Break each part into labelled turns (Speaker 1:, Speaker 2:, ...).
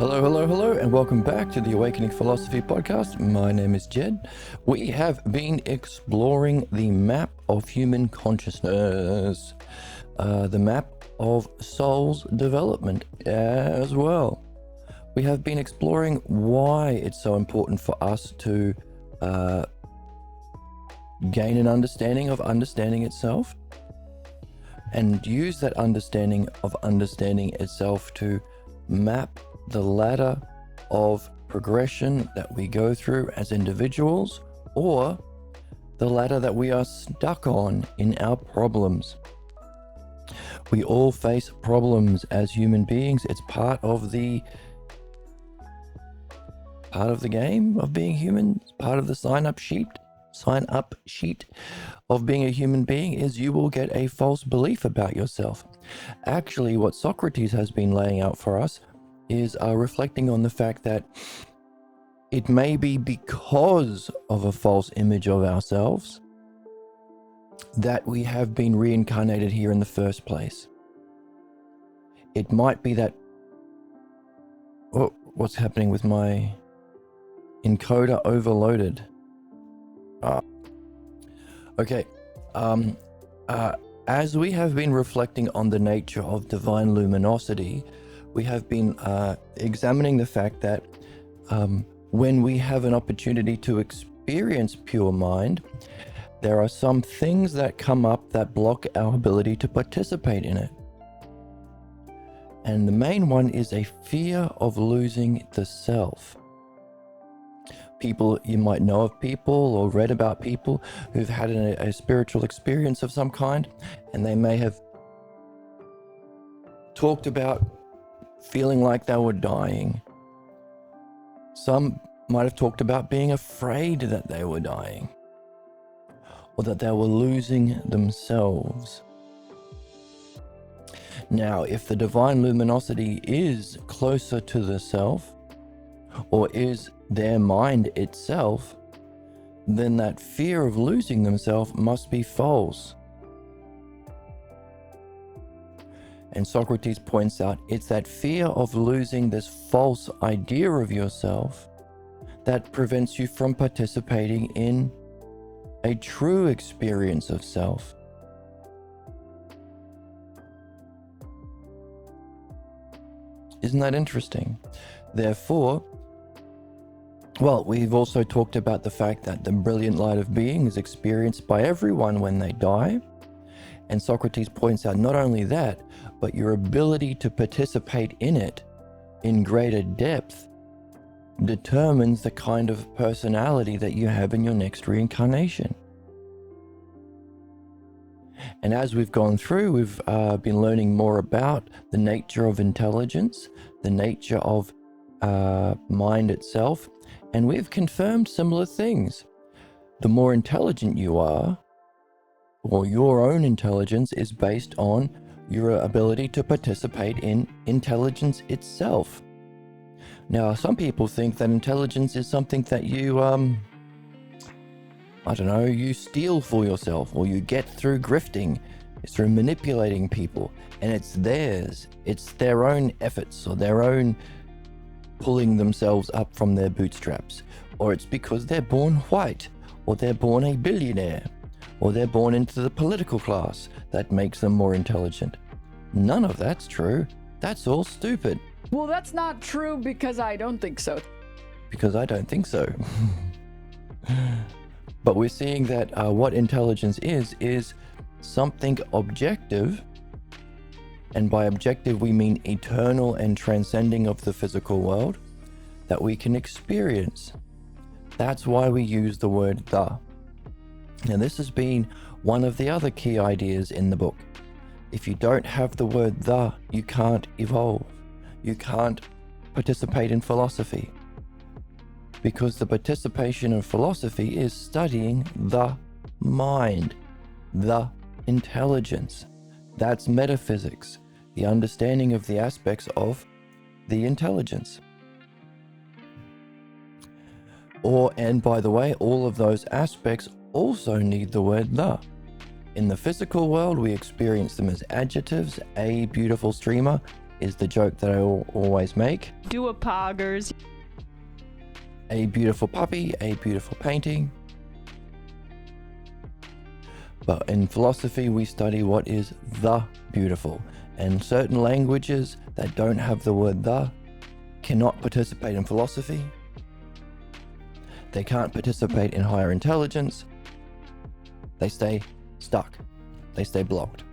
Speaker 1: Hello, hello, hello, and welcome back to the Awakening Philosophy Podcast. My name is Jed. We have been exploring the map of human consciousness, the map of soul's development as well. We have been exploring why it's so important for us to gain an understanding of understanding itself and use that understanding of understanding itself to map the ladder of progression that we go through as individuals, or the ladder that we are stuck on in our problems. We all face problems as human beings. It's part of the game of being human. It's part of the sign up sheet of being a human being is you will get a false belief about yourself. Actually, what Socrates has been laying out for us is reflecting on the fact that it may be because of a false image of ourselves that we have been reincarnated here in the first place. It might be that... Oh, what's happening with my encoder? Overloaded. Okay. As we have been reflecting on the nature of divine luminosity, we have been examining the fact that when we have an opportunity to experience pure mind, there are some things that come up that block our ability to participate in it. And the main one is a fear of losing the self. People, you might know of people or read about people who've had a spiritual experience of some kind, and they may have talked about feeling like they were dying. Some might have talked about being afraid that they were dying, or that they were losing themselves. Now, if the divine luminosity is closer to the self, or is their mind itself, then that fear of losing themselves must be false. And Socrates points out it's that fear of losing this false idea of yourself that prevents you from participating in a true experience of self. Isn't that interesting? Therefore, well, we've also talked about the fact that the brilliant light of being is experienced by everyone when they die. And Socrates points out not only that, but your ability to participate in it in greater depth determines the kind of personality that you have in your next reincarnation. And as we've gone through, we've been learning more about the nature of intelligence, the nature of mind itself, and we've confirmed similar things. The more intelligent you are, or your own intelligence, is based on your ability to participate in intelligence itself. Now, some people think that intelligence is something that you, you steal for yourself, or you get through grifting, it's through manipulating people, and it's theirs. It's their own efforts, or their own pulling themselves up from their bootstraps, or it's because they're born white, or they're born a billionaire, or they're born into the political class that makes them more intelligent. None of that's true. That's all stupid.
Speaker 2: Well, that's not true because I don't think so.
Speaker 1: Because I don't think so. But we're seeing that what intelligence is something objective. And by objective, we mean eternal and transcending of the physical world that we can experience. That's why we use the word the. Now, this has been one of the other key ideas in the book. If you don't have the word the, you can't evolve. You can't participate in philosophy. Because the participation in philosophy is studying the mind, the intelligence. That's metaphysics, the understanding of the aspects of the intelligence. And by the way, all of those aspects also need the word the. In the physical world, we experience them as adjectives: a beautiful streamer, is the joke that I always make.
Speaker 3: Do a poggers.
Speaker 1: A beautiful puppy, a beautiful painting. But in philosophy, we study what is the beautiful. And certain languages that don't have the word the cannot participate in philosophy. They can't participate in higher intelligence. They stay stuck. They stay blocked.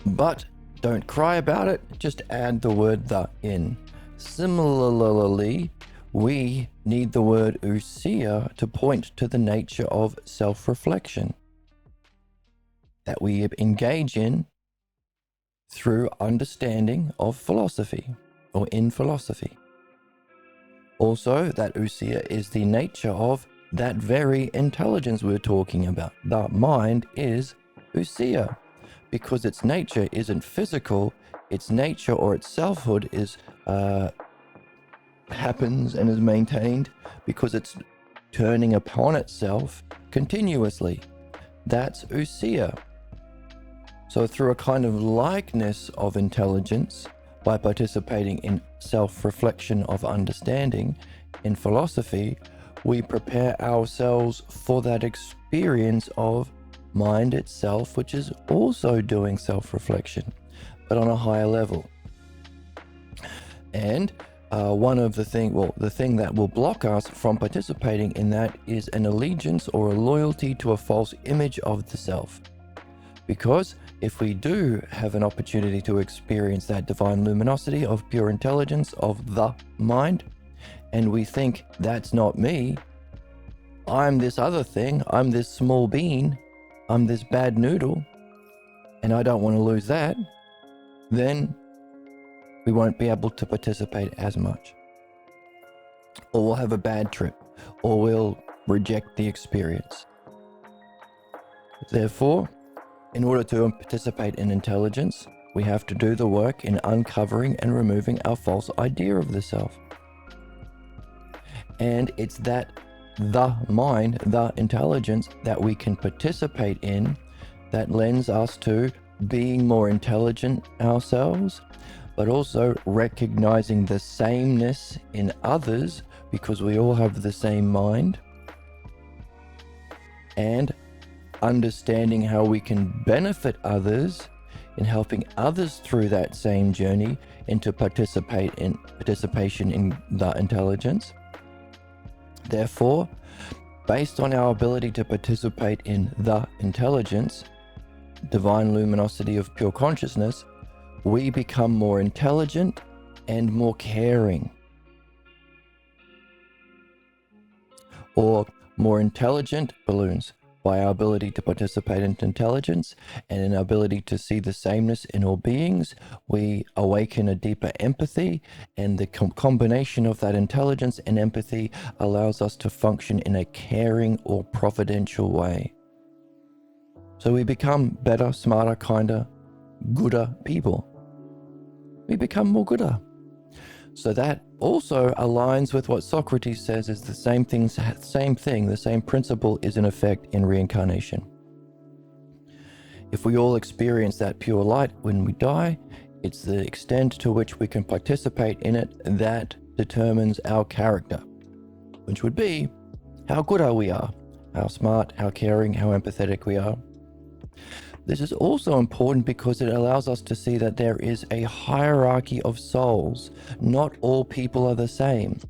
Speaker 1: But don't cry about it, just add the word the in. Similarly, we need the word ousia to point to the nature of self-reflection that we engage in through understanding of philosophy or in philosophy. Also, that ousia is the nature of that very intelligence we're talking about. The mind is ousia because its nature isn't physical, its nature or its selfhood is happens and is maintained because it's turning upon itself continuously. That's ousia. So through a kind of likeness of intelligence, by participating in self-reflection of understanding in philosophy, we prepare ourselves for that experience of mind itself, which is also doing self-reflection, but on a higher level. And the thing that will block us from participating in that is an allegiance or a loyalty to a false image of the self. Because if we do have an opportunity to experience that divine luminosity of pure intelligence of the mind, and we think that's not me, I'm this other thing, I'm this small bean, I'm this bad noodle, and I don't want to lose that, then we won't be able to participate as much. Or we'll have a bad trip, or we'll reject the experience. Therefore, in order to participate in intelligence, we have to do the work in uncovering and removing our false idea of the self. And it's that the mind, the intelligence that we can participate in that lends us to being more intelligent ourselves, but also recognizing the sameness in others because we all have the same mind, and understanding how we can benefit others in helping others through that same journey into participation in the intelligence. Therefore, based on our ability to participate in the intelligence, divine luminosity of pure consciousness, we become more intelligent and more caring. Or more intelligent balloons. By our ability to participate in intelligence and in our ability to see the sameness in all beings, we awaken a deeper empathy, and the combination of that intelligence and empathy allows us to function in a caring or providential way. So we become better, smarter, kinder, gooder people. We become more gooder. So that also aligns with what Socrates says is the same thing, the same principle is in effect in reincarnation. If we all experience that pure light when we die, it's the extent to which we can participate in it that determines our character, which would be how good we are, how smart, how caring, how empathetic we are. This is also important because it allows us to see that there is a hierarchy of souls. Not all people are the same.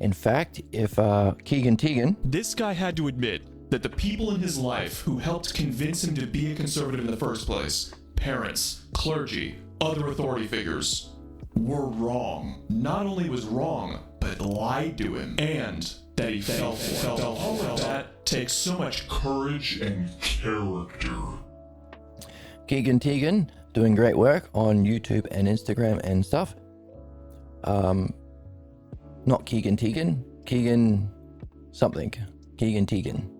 Speaker 1: In fact, if Keegan,
Speaker 4: this guy had to admit that the people in his life who helped convince him to be a conservative in the first place, parents, clergy, other authority figures, were wrong. Not only was wrong, but lied to him, and that he fell for it. All of that takes so much courage and character.
Speaker 1: Keegan, doing great work on YouTube and Instagram and stuff. Not Keegan something. Keegan.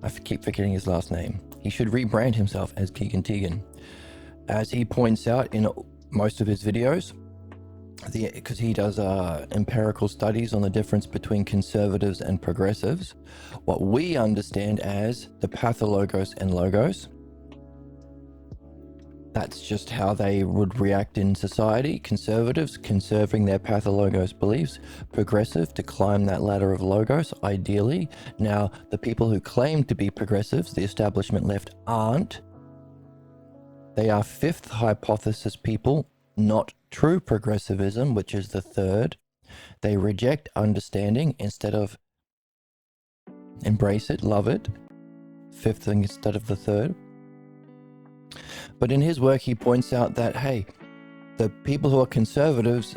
Speaker 1: I keep forgetting his last name. He should rebrand himself as Keegan. As he points out in most of his videos, because he does empirical studies on the difference between conservatives and progressives, what we understand as the pathologos and logos. That's just how they would react in society. Conservatives, conserving their pathologos beliefs. Progressive, to climb that ladder of logos, ideally. Now, the people who claim to be progressives, the establishment left, aren't. They are fifth hypothesis people, not true progressivism, which is the third. They reject understanding instead of embrace it, love it. Fifth thing instead of the third. But in his work, he points out that, hey, the people who are conservatives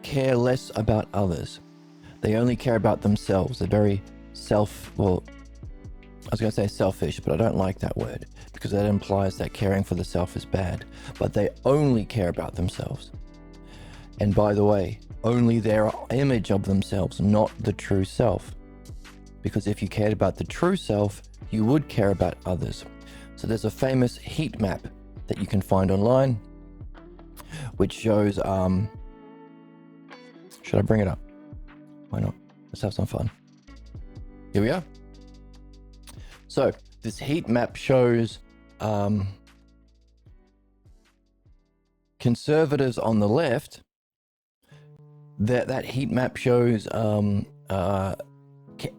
Speaker 1: care less about others. They only care about themselves. They're very I was going to say selfish, but I don't like that word because that implies that caring for the self is bad. But they only care about themselves. And by the way, only their image of themselves, not the true self. Because if you cared about the true self, you would care about others. So there's a famous heat map that you can find online, which shows, should I bring it up? Why not? Let's have some fun. Here we are. So this heat map shows conservatives on the left. That heat map shows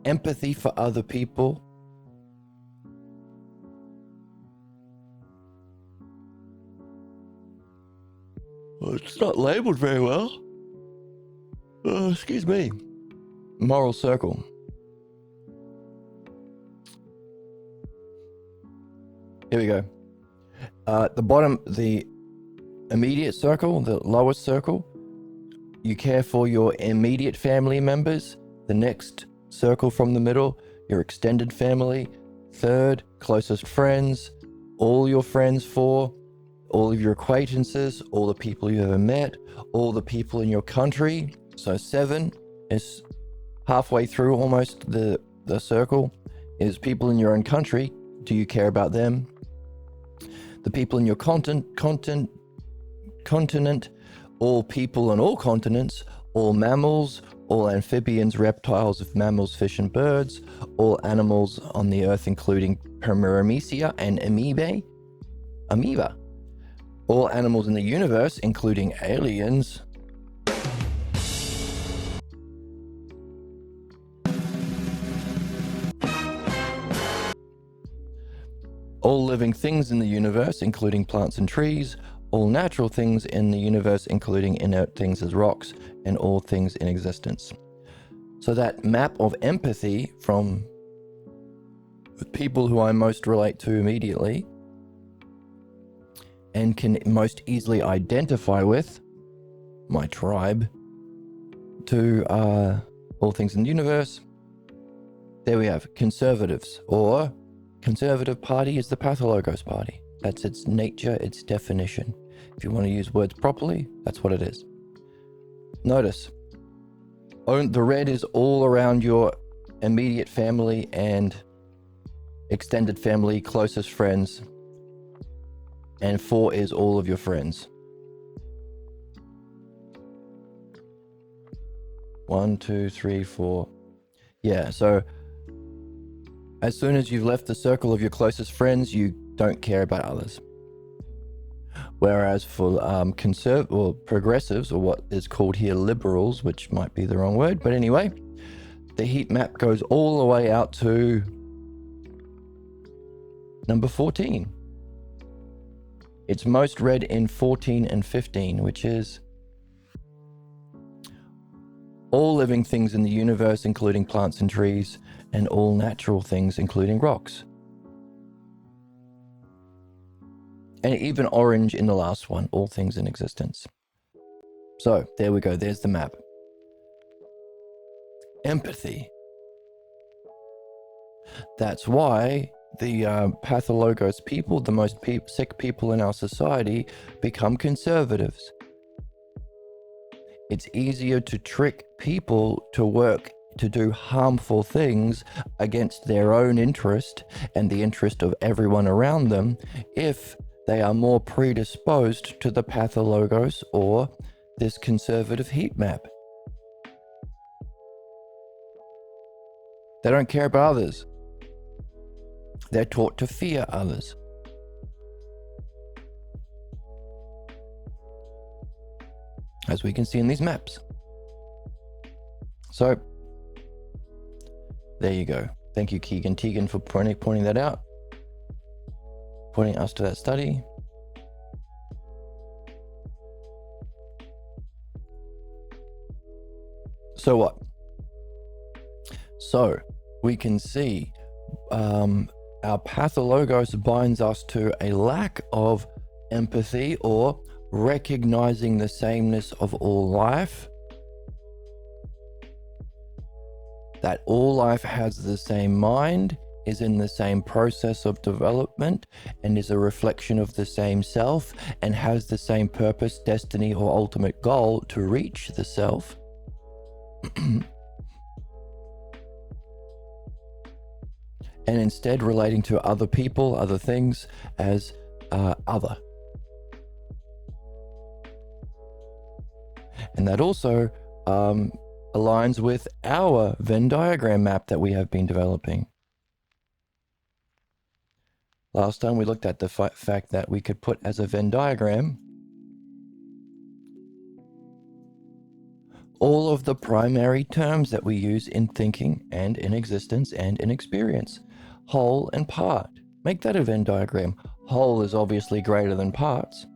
Speaker 1: empathy for other people. Well, it's not labeled very well. Excuse me. Moral circle. Here we go. The bottom, the immediate circle, the lowest circle, you care for your immediate family members. The next circle from the middle, your extended family. Third, closest friends, all your friends. Four, all of your acquaintances, all the people you ever met, all the people in your country. So 7 is halfway through almost the circle, is people in your own country. Do you care about them? The people in your continent, all people on all continents, all mammals, all amphibians, reptiles, mammals, fish and birds, all animals on the earth, including Paramecia and amoeba, all animals in the universe, including aliens. All living things in the universe, including plants and trees, all natural things in the universe, including inert things as rocks, and all things in existence. So that map of empathy from people who I most relate to immediately and can most easily identify with, my tribe, to all things in the universe. There we have conservatives, or Conservative Party is the Pathologos Party. That's its nature, its definition. If you want to use words properly, that's what it is. Notice, the red is all around your immediate family and extended family, closest friends, and 4 is all of your friends. 1, 2, 3, 4. Yeah, so as soon as you've left the circle of your closest friends, you don't care about others. Whereas for progressives, or what is called here liberals, which might be the wrong word, but anyway, the heat map goes all the way out to number 14. It's most read in 14 and 15, which is all living things in the universe, including plants and trees, and all natural things, including rocks. And even orange in the last one, all things in existence. So there we go, there's the map. Empathy. That's why the pathologos people, the most sick people in our society, become conservatives. It's easier to trick people to work to do harmful things against their own interest and the interest of everyone around them if they are more predisposed to the pathologos or this conservative heat map. They don't care about others. They're taught to fear others. as we can see in these maps. So there you go. Thank you, Tegan, for pointing that out, pointing us to that study. So what? So we can see our pathologos binds us to a lack of empathy or recognizing the sameness of all life, that all life has the same mind, is in the same process of development, and is a reflection of the same self, and has the same purpose, destiny, or ultimate goal to reach the self. And instead relating to other people, other things as other. And that also aligns with our Venn diagram map that we have been developing. Last time we looked at the fact that we could put as a Venn diagram all of the primary terms that we use in thinking and in existence and in experience. Whole and part. Make that a Venn diagram. Whole is obviously greater than parts.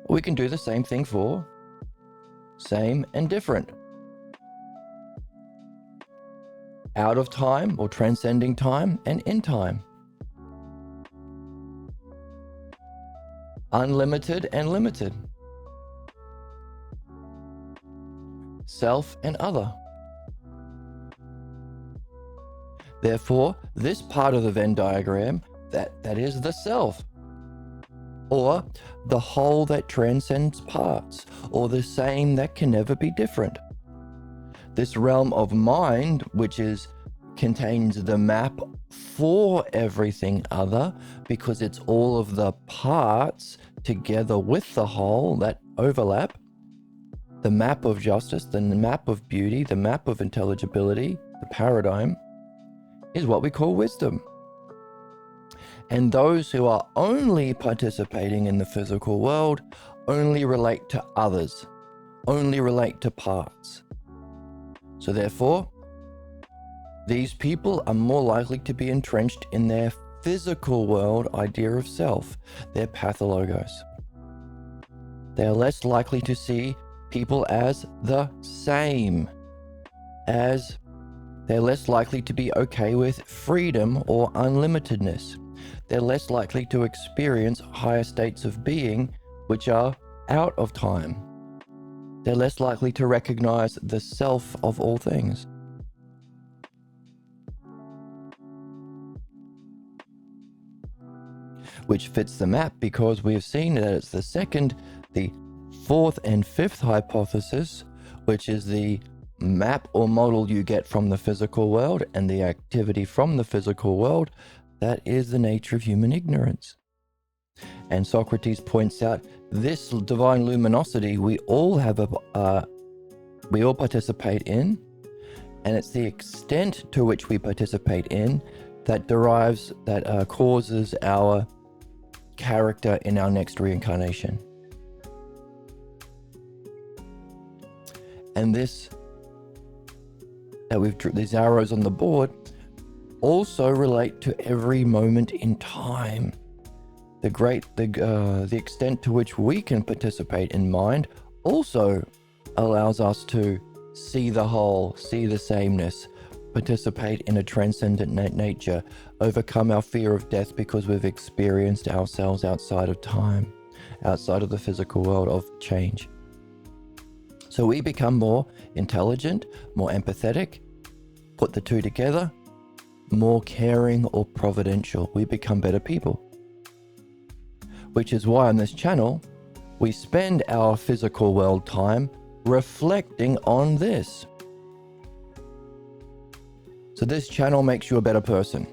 Speaker 1: We can do the same thing for same and different. Out of time or transcending time and in time. Unlimited and limited. Self and other. Therefore, this part of the Venn diagram, that is the self, or the whole that transcends parts, or the same that can never be different. This realm of mind, which contains the map for everything other, because it's all of the parts together with the whole that overlap. The map of justice, the map of beauty, the map of intelligibility, the paradigm, is what we call wisdom. And those who are only participating in the physical world only relate to others, only relate to parts. So therefore, these people are more likely to be entrenched in their physical world idea of self, their pathologos. They are less likely to see people as the same, as they're less likely to be okay with freedom or unlimitedness. They're less likely to experience higher states of being which are out of time. They're less likely to recognize the self of all things. Which fits the map because we have seen that it's the fourth and fifth hypothesis, which is the map or model you get from the physical world and the activity from the physical world. That is the nature of human ignorance. And Socrates points out this divine luminosity we all participate in, and it's the extent to which we participate in that causes our character in our next reincarnation. And these arrows on the board also relate to every moment in time. The extent to which we can participate in mind also allows us to see the whole, see the sameness, participate in a transcendent nature, overcome our fear of death because we've experienced ourselves outside of time, outside of the physical world of change. So we become more intelligent, more empathetic, put the two together, more caring or providential. We become better people. Which is why on this channel, we spend our physical world time reflecting on this. So this channel makes you a better person.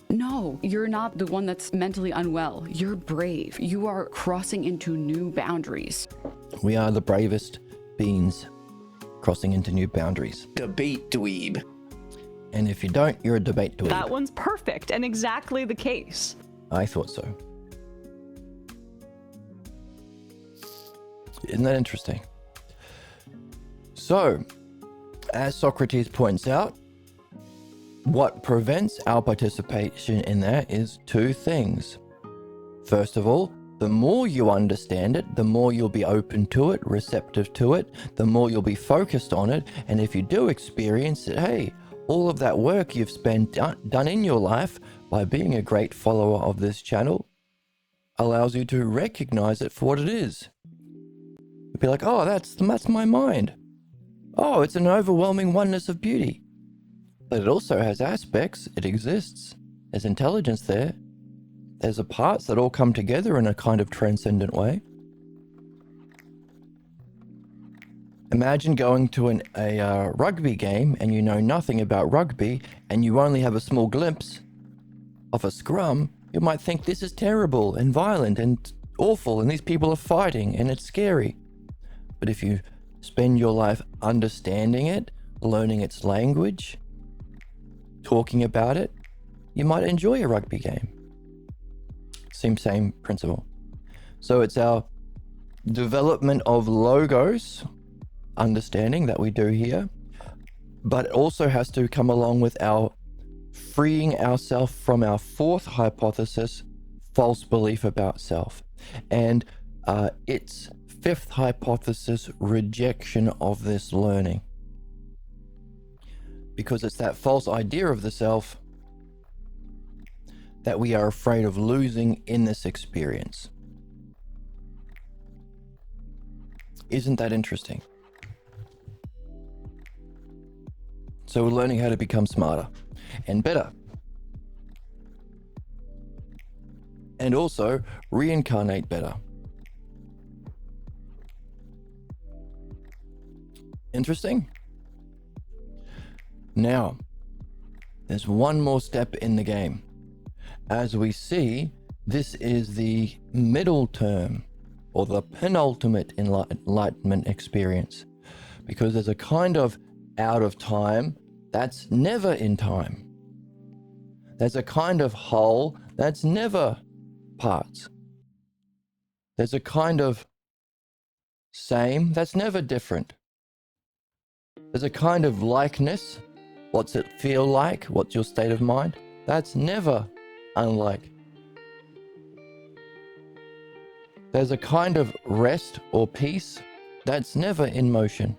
Speaker 2: No, you're not the one that's mentally unwell. You're brave. You are crossing into new boundaries.
Speaker 1: We are the bravest beings crossing into new boundaries.
Speaker 3: Debate dweeb.
Speaker 1: And if you don't, you're a debate dweeb.
Speaker 5: That one's perfect and exactly the case.
Speaker 1: I thought so. Isn't that interesting? So, as Socrates points out, what prevents our participation in that is two things. First of all, the more you understand it, the more you'll be open to it, receptive to it, the more you'll be focused on it. And if you do experience it, hey, all of that work you've done in your life by being a great follower of this channel allows you to recognize it for what it is. You'll be like, oh, that's my mind. Oh, it's an overwhelming oneness of beauty. But it also has aspects. It exists. There's intelligence there. There's the parts that all come together in a kind of transcendent way. Imagine going to a rugby game and you know nothing about rugby and you only have a small glimpse of a scrum. You might think this is terrible and violent and awful and these people are fighting and it's scary. But if you spend your life understanding it, learning its language, talking about it, you might enjoy a rugby game. Same principle. So it's our development of logos, understanding that we do here, but it also has to come along with our freeing ourselves from our fourth hypothesis, false belief about self, and its fifth hypothesis, rejection of this learning. Because it's that false idea of the self that we are afraid of losing in this experience. Isn't that interesting? So we're learning how to become smarter and better. And also reincarnate better. Interesting? Now, there's one more step in the game. As we see, this is the middle term or the penultimate enlightenment experience, because there's a kind of out of time that's never in time. There's a kind of whole that's never parts. There's a kind of same that's never different. There's a kind of likeness. What's it feel like? What's your state of mind? That's never unlike. There's a kind of rest or peace that's never in motion.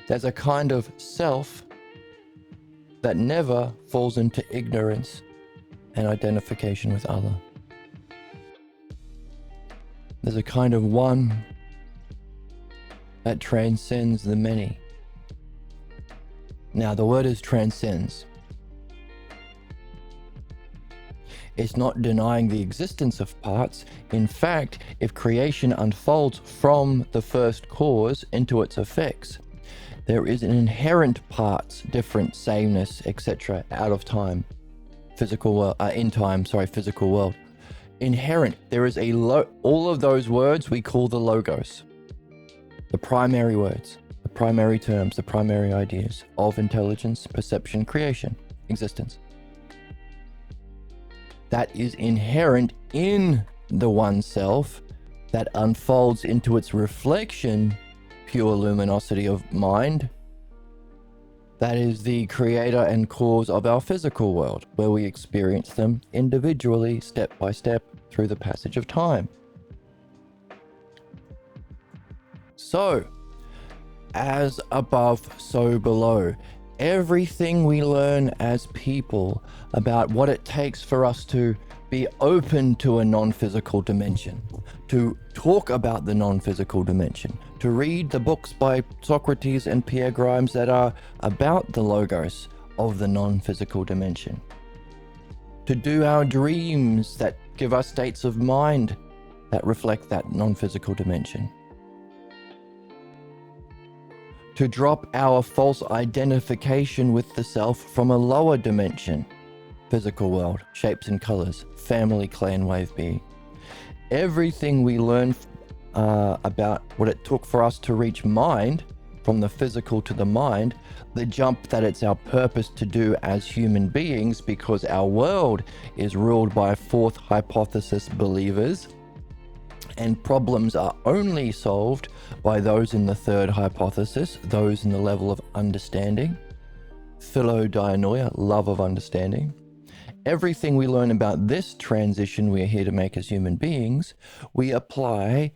Speaker 1: There's a kind of self that never falls into ignorance and identification with other. There's a kind of one that transcends the many. Now, the word is transcends. It's not denying the existence of parts. In fact, if creation unfolds from the first cause into its effects, there is an inherent parts, different, sameness, etc. out of time, physical world, in time, physical world. Inherent, there is all of those words we call the logos, the primary words, the primary terms, the primary ideas of intelligence, perception, creation, existence. That is inherent in the one self that unfolds into its reflection, pure luminosity of mind. That is the creator and cause of our physical world, where we experience them individually, step by step, through the passage of time. So, as above, so below. Everything we learn as people about what it takes for us to be open to a non-physical dimension, to talk about the non-physical dimension, to read the books by Socrates and Pierre Grimes that are about the logos of the non-physical dimension, to do our dreams that give us states of mind that reflect that non-physical dimension, to drop our false identification with the self from a lower dimension, physical world, shapes and colors, family, clan, wave being. Everything we learn about what it took for us to reach mind from the physical to the mind, the jump that it's our purpose to do as human beings, because our world is ruled by fourth hypothesis believers, and problems are only solved by those in the third hypothesis, those in the level of understanding, philodianoia, love of understanding. Everything we learn about this transition we are here to make as human beings, we apply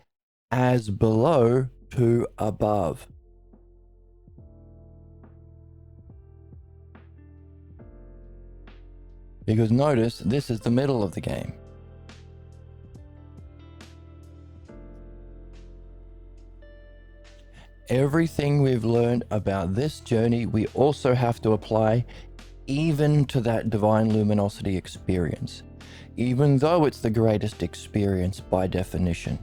Speaker 1: as below to above. Because notice, this is the middle of the game. Everything we've learned about this journey, we also have to apply even to that divine luminosity experience. Even though it's the greatest experience by definition,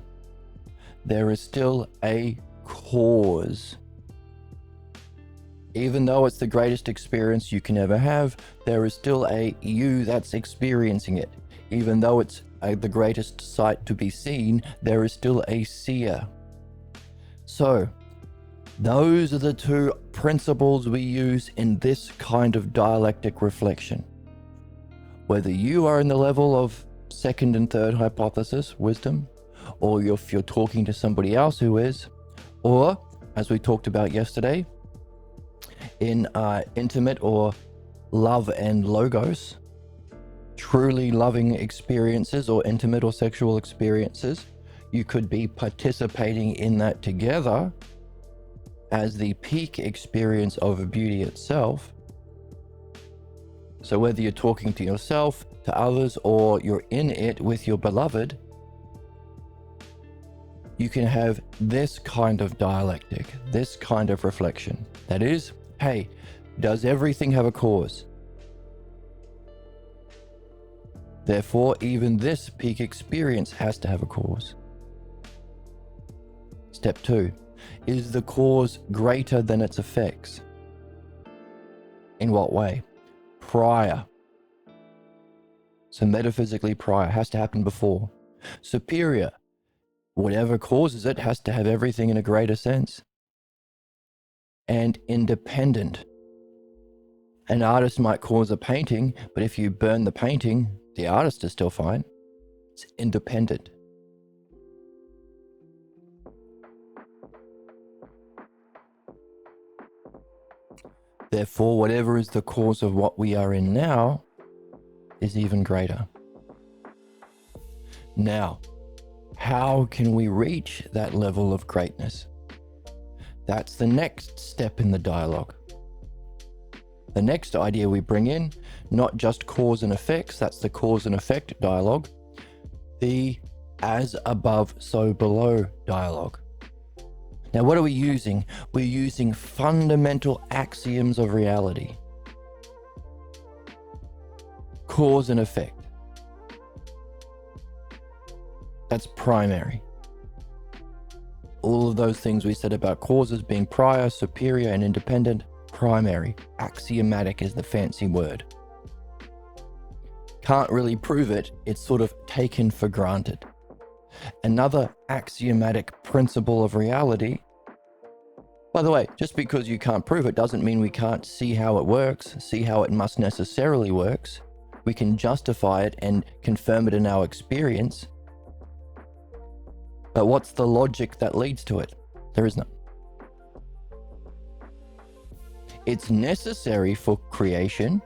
Speaker 1: there is still a cause. Even though it's the greatest experience you can ever have, there is still a you that's experiencing it. Even though it's the greatest sight to be seen, there is still a seer. So, those are the two principles we use in this kind of dialectic reflection. Whether you are in the level of second and third hypothesis, wisdom, or if you're talking to somebody else who is, or, as we talked about yesterday, in intimate or love and logos, truly loving experiences or intimate or sexual experiences, you could be participating in that together as the peak experience of beauty itself. So whether you're talking to yourself, to others, or you're in it with your beloved, you can have this kind of dialectic, this kind of reflection. That is, hey, does everything have a cause? Therefore, even this peak experience has to have a cause. Step 2. Is the cause greater than its effects? In what way? Prior. So metaphysically prior has to happen before. Superior. Whatever causes it has to have everything in a greater sense. And independent. An artist might cause a painting, but if you burn the painting, the artist is still fine. It's independent. Therefore, whatever is the cause of what we are in now is even greater. Now, how can we reach that level of greatness? That's the next step in the dialogue. The next idea we bring in, not just cause and effects, that's the cause and effect dialogue, the as above, so below dialogue. Now, what are we using? We're using fundamental axioms of reality. Cause and effect. That's primary. All of those things we said about causes being prior, superior, and independent, primary. Axiomatic is the fancy word. Can't really prove it, it's sort of taken for granted. Another axiomatic principle of reality. By the way, just because you can't prove it doesn't mean we can't see how it works, see how it must necessarily works. We can justify it and confirm it in our experience. But what's the logic that leads to it? There is none. It's necessary for creation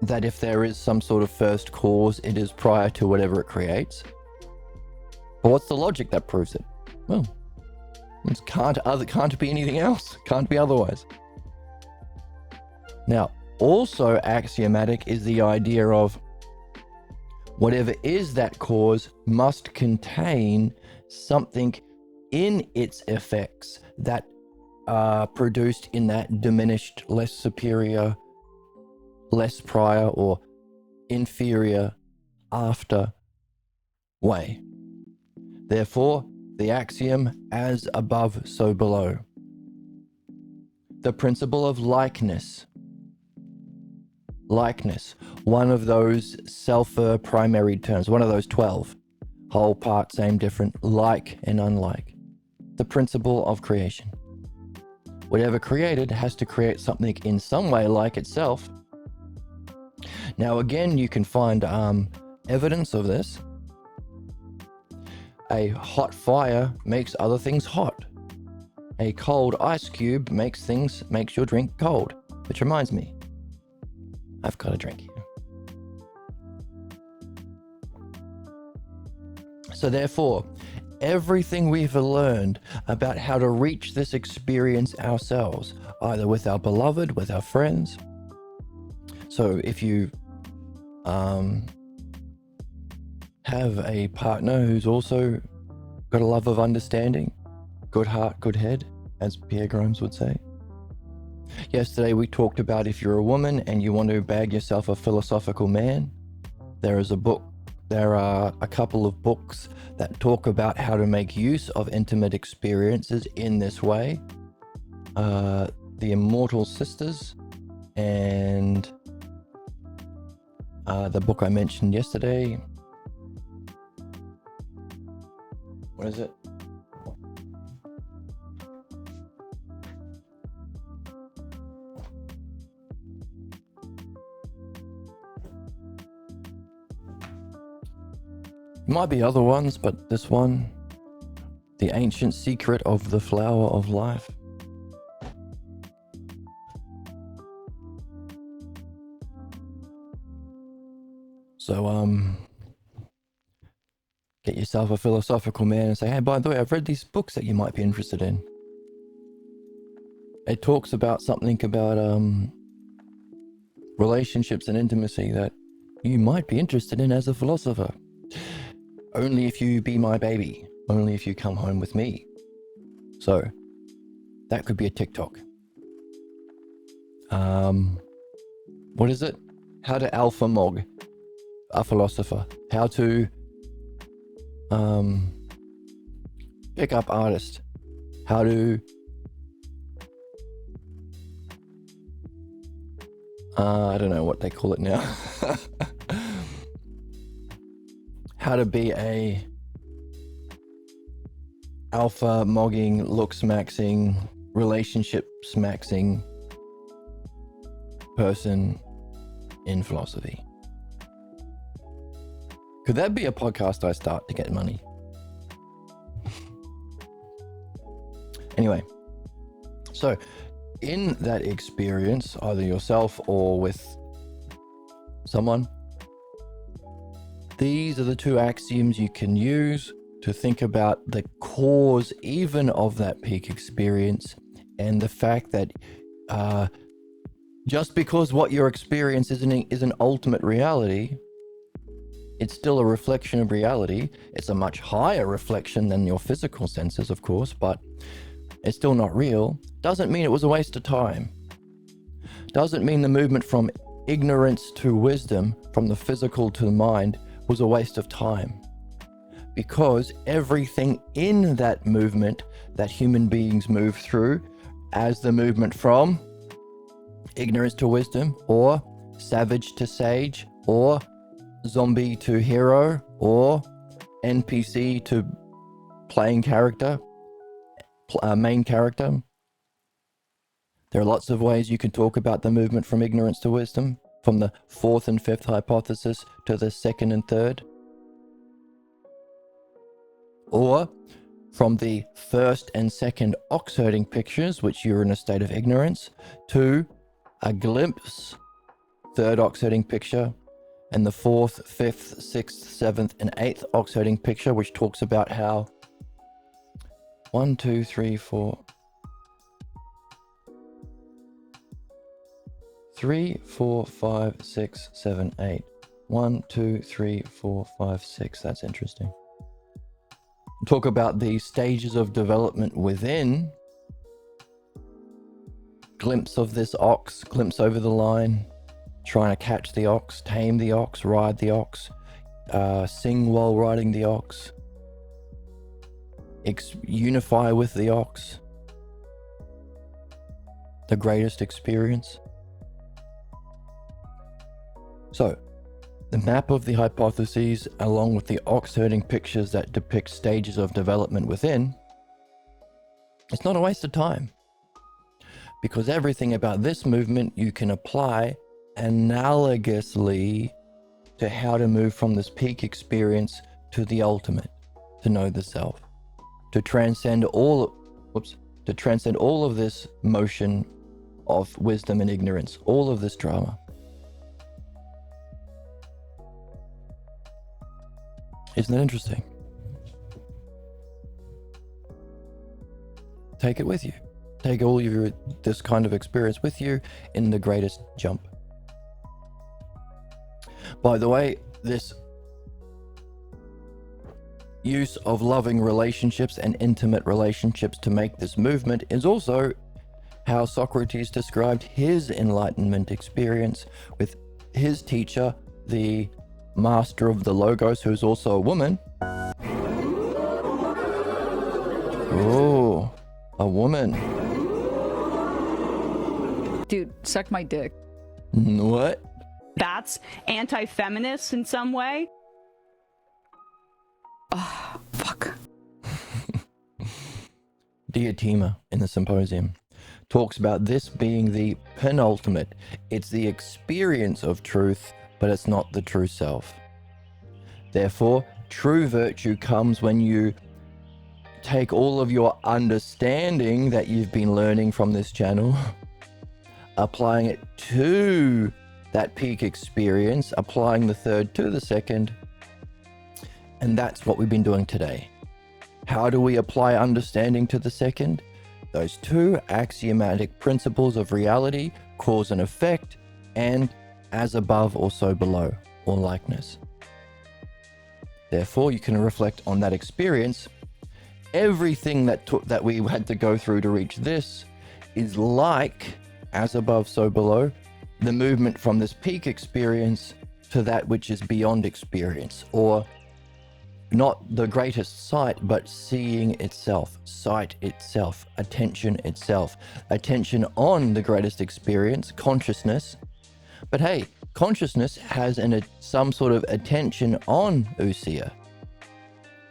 Speaker 1: that if there is some sort of first cause, it is prior to whatever it creates. But what's the logic that proves it? Well, it can't be anything else. Can't be otherwise. Now, also axiomatic is the idea of whatever is that cause must contain something in its effects that are produced in that diminished, less superior, less prior, or inferior after way. Therefore, the axiom, as above, so below. The principle of likeness. Likeness, one of those sulfur primary terms, one of those 12. Whole, part, same, different, like and unlike. The principle of creation. whatever created has to create something in some way like itself. Now again, you can find evidence of this. A hot fire makes other things hot. A cold ice cube makes your drink cold. Which reminds me, I've got a drink here. So therefore, everything we've learned about how to reach this experience ourselves, either with our beloved, with our friends. So if you have a partner who's also got a love of understanding, good heart, good head, as Pierre Grimes would say. Yesterday we talked about if you're a woman and you want to bag yourself a philosophical man, there are a couple of books that talk about how to make use of intimate experiences in this way. The Immortal Sisters and the book I mentioned yesterday. What is it? Might be other ones, but this one, The Ancient Secret of the Flower of Life. So, get yourself a philosophical man and say, hey, by the way, I've read these books that you might be interested in. It talks about something about relationships and intimacy that you might be interested in as a philosopher. Only if you be my baby. Only if you come home with me. So, that could be a TikTok. What is it? How to alpha mog a philosopher. How to pick up artists. How to I don't know what they call it now. How to be a alpha mogging, looks maxing, relationships maxing person in philosophy. Could that be a podcast I start to get money? Anyway, so in that experience, either yourself or with someone, these are the two axioms you can use to think about the cause even of that peak experience, and the fact that just because what your experience is an ultimate reality, it's still a reflection of reality. It's a much higher reflection than your physical senses, of course, but it's still not real. Doesn't mean it was a waste of time. Doesn't mean the movement from ignorance to wisdom, from the physical to the mind, was a waste of time, because everything in that movement that human beings move through, as the movement from ignorance to wisdom, or savage to sage, or zombie to hero, or NPC to playing character, main character. There are lots of ways you can talk about the movement from ignorance to wisdom, from the fourth and fifth hypothesis to the second and third, or from the first and second ox-herding pictures, which you're in a state of ignorance, to a glimpse, third ox-herding picture, and the fourth, fifth, sixth, seventh, and eighth ox-herding picture, which talks about how 1, 2, 3, 4, 3, 4, 5, 6, 7, 8. 1, 2, 3, 4, 5, 6. That's interesting. Talk about the stages of development within. Glimpse of this ox, glimpse over the line, trying to catch the ox, tame the ox, ride the ox, sing while riding the ox, unify with the ox. The greatest experience. So, the map of the hypotheses, along with the ox-herding pictures that depict stages of development within, it's not a waste of time. because everything about this movement you can apply analogously to how to move from this peak experience to the ultimate, to know the self, to transcend all of this motion of wisdom and ignorance, all of this drama. Isn't that interesting? Take it with you. Take all of this kind of experience with you in the greatest jump. By the way, this use of loving relationships and intimate relationships to make this movement is also how Socrates described his enlightenment experience with his teacher, the master of the Logos, who's also a woman. Oh, a woman.
Speaker 2: Dude, suck my dick.
Speaker 1: What?
Speaker 3: That's anti-feminist in some way.
Speaker 2: Oh, fuck.
Speaker 1: Diotima in the Symposium talks about this being the penultimate. It's the experience of truth, but it's not the true self. Therefore, true virtue comes when you take all of your understanding that you've been learning from this channel, applying it to that peak experience, applying the third to the second. And that's what we've been doing today. How do we apply understanding to the second? Those two axiomatic principles of reality, cause and effect, and as above or so below, or likeness. Therefore, you can reflect on that experience. Everything that we had to go through to reach this is like as above, so below, the movement from this peak experience to that which is beyond experience, or not the greatest sight, but seeing itself, sight itself, attention itself, attention on the greatest experience, consciousness. But hey, consciousness has some sort of attention on ousia.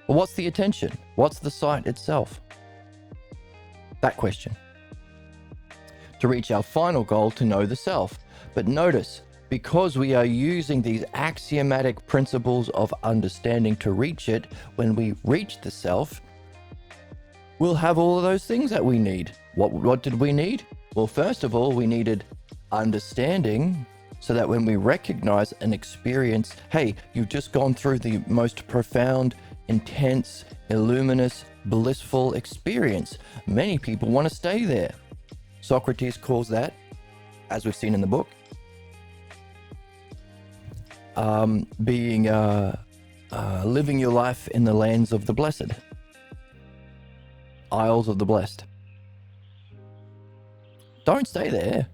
Speaker 1: Well, what's the attention? What's the sight itself? That question. To reach our final goal, to know the self. But notice, because we are using these axiomatic principles of understanding to reach it, when we reach the self, we'll have all of those things that we need. What did we need? Well, first of all, we needed understanding, so that when we recognize an experience, hey, you've just gone through the most profound, intense, illuminous, blissful experience. Many people want to stay there. Socrates calls that, as we've seen in the book, living your life in the lands of the blessed, isles of the blessed. Don't stay there.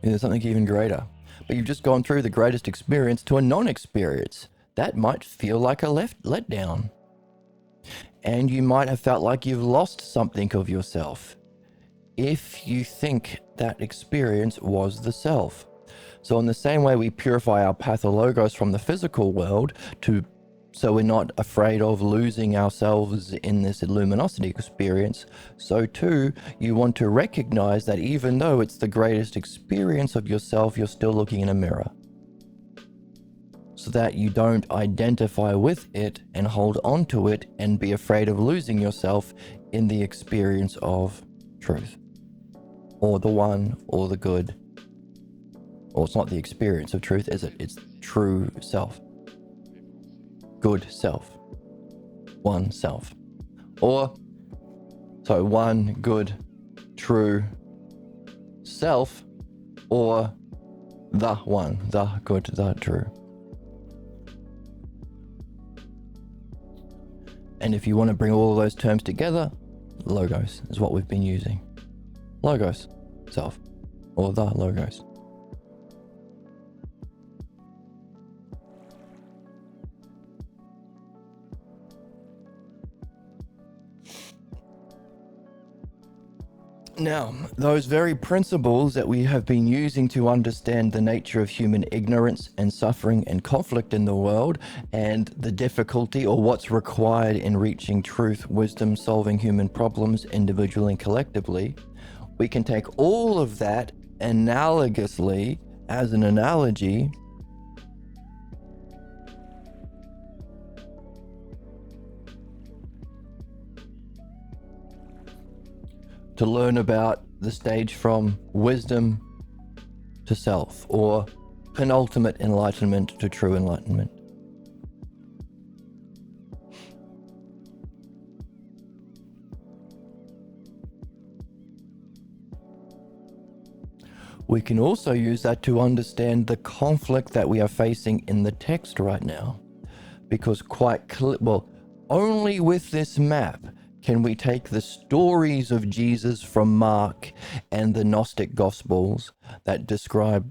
Speaker 1: There's something even greater. But you've just gone through the greatest experience to a non-experience. That might feel like a letdown. And you might have felt like you've lost something of yourself, if you think that experience was the self. So in the same way we purify our pathologos from the physical world so we're not afraid of losing ourselves in this luminosity experience, so too you want to recognize that even though it's the greatest experience of yourself, you're still looking in a mirror, so that you don't identify with it and hold on to it and be afraid of losing yourself in the experience of truth, or the one, or the good. Or it's not the experience of truth, is it? It's true self. Good self. One self. Or, so one good, true self, or the one, the good, the true. And if you want to bring all of those terms together, logos is what we've been using. Logos, self, or the logos. Now, those very principles that we have been using to understand the nature of human ignorance and suffering and conflict in the world, and the difficulty or what's required in reaching truth, wisdom, solving human problems individually and collectively, we can take all of that analogously, as an analogy, to learn about the stage from wisdom to self, or penultimate enlightenment to true enlightenment. We can also use that to understand the conflict that we are facing in the text right now, because only with this map can we take the stories of Jesus from Mark and the Gnostic Gospels that describe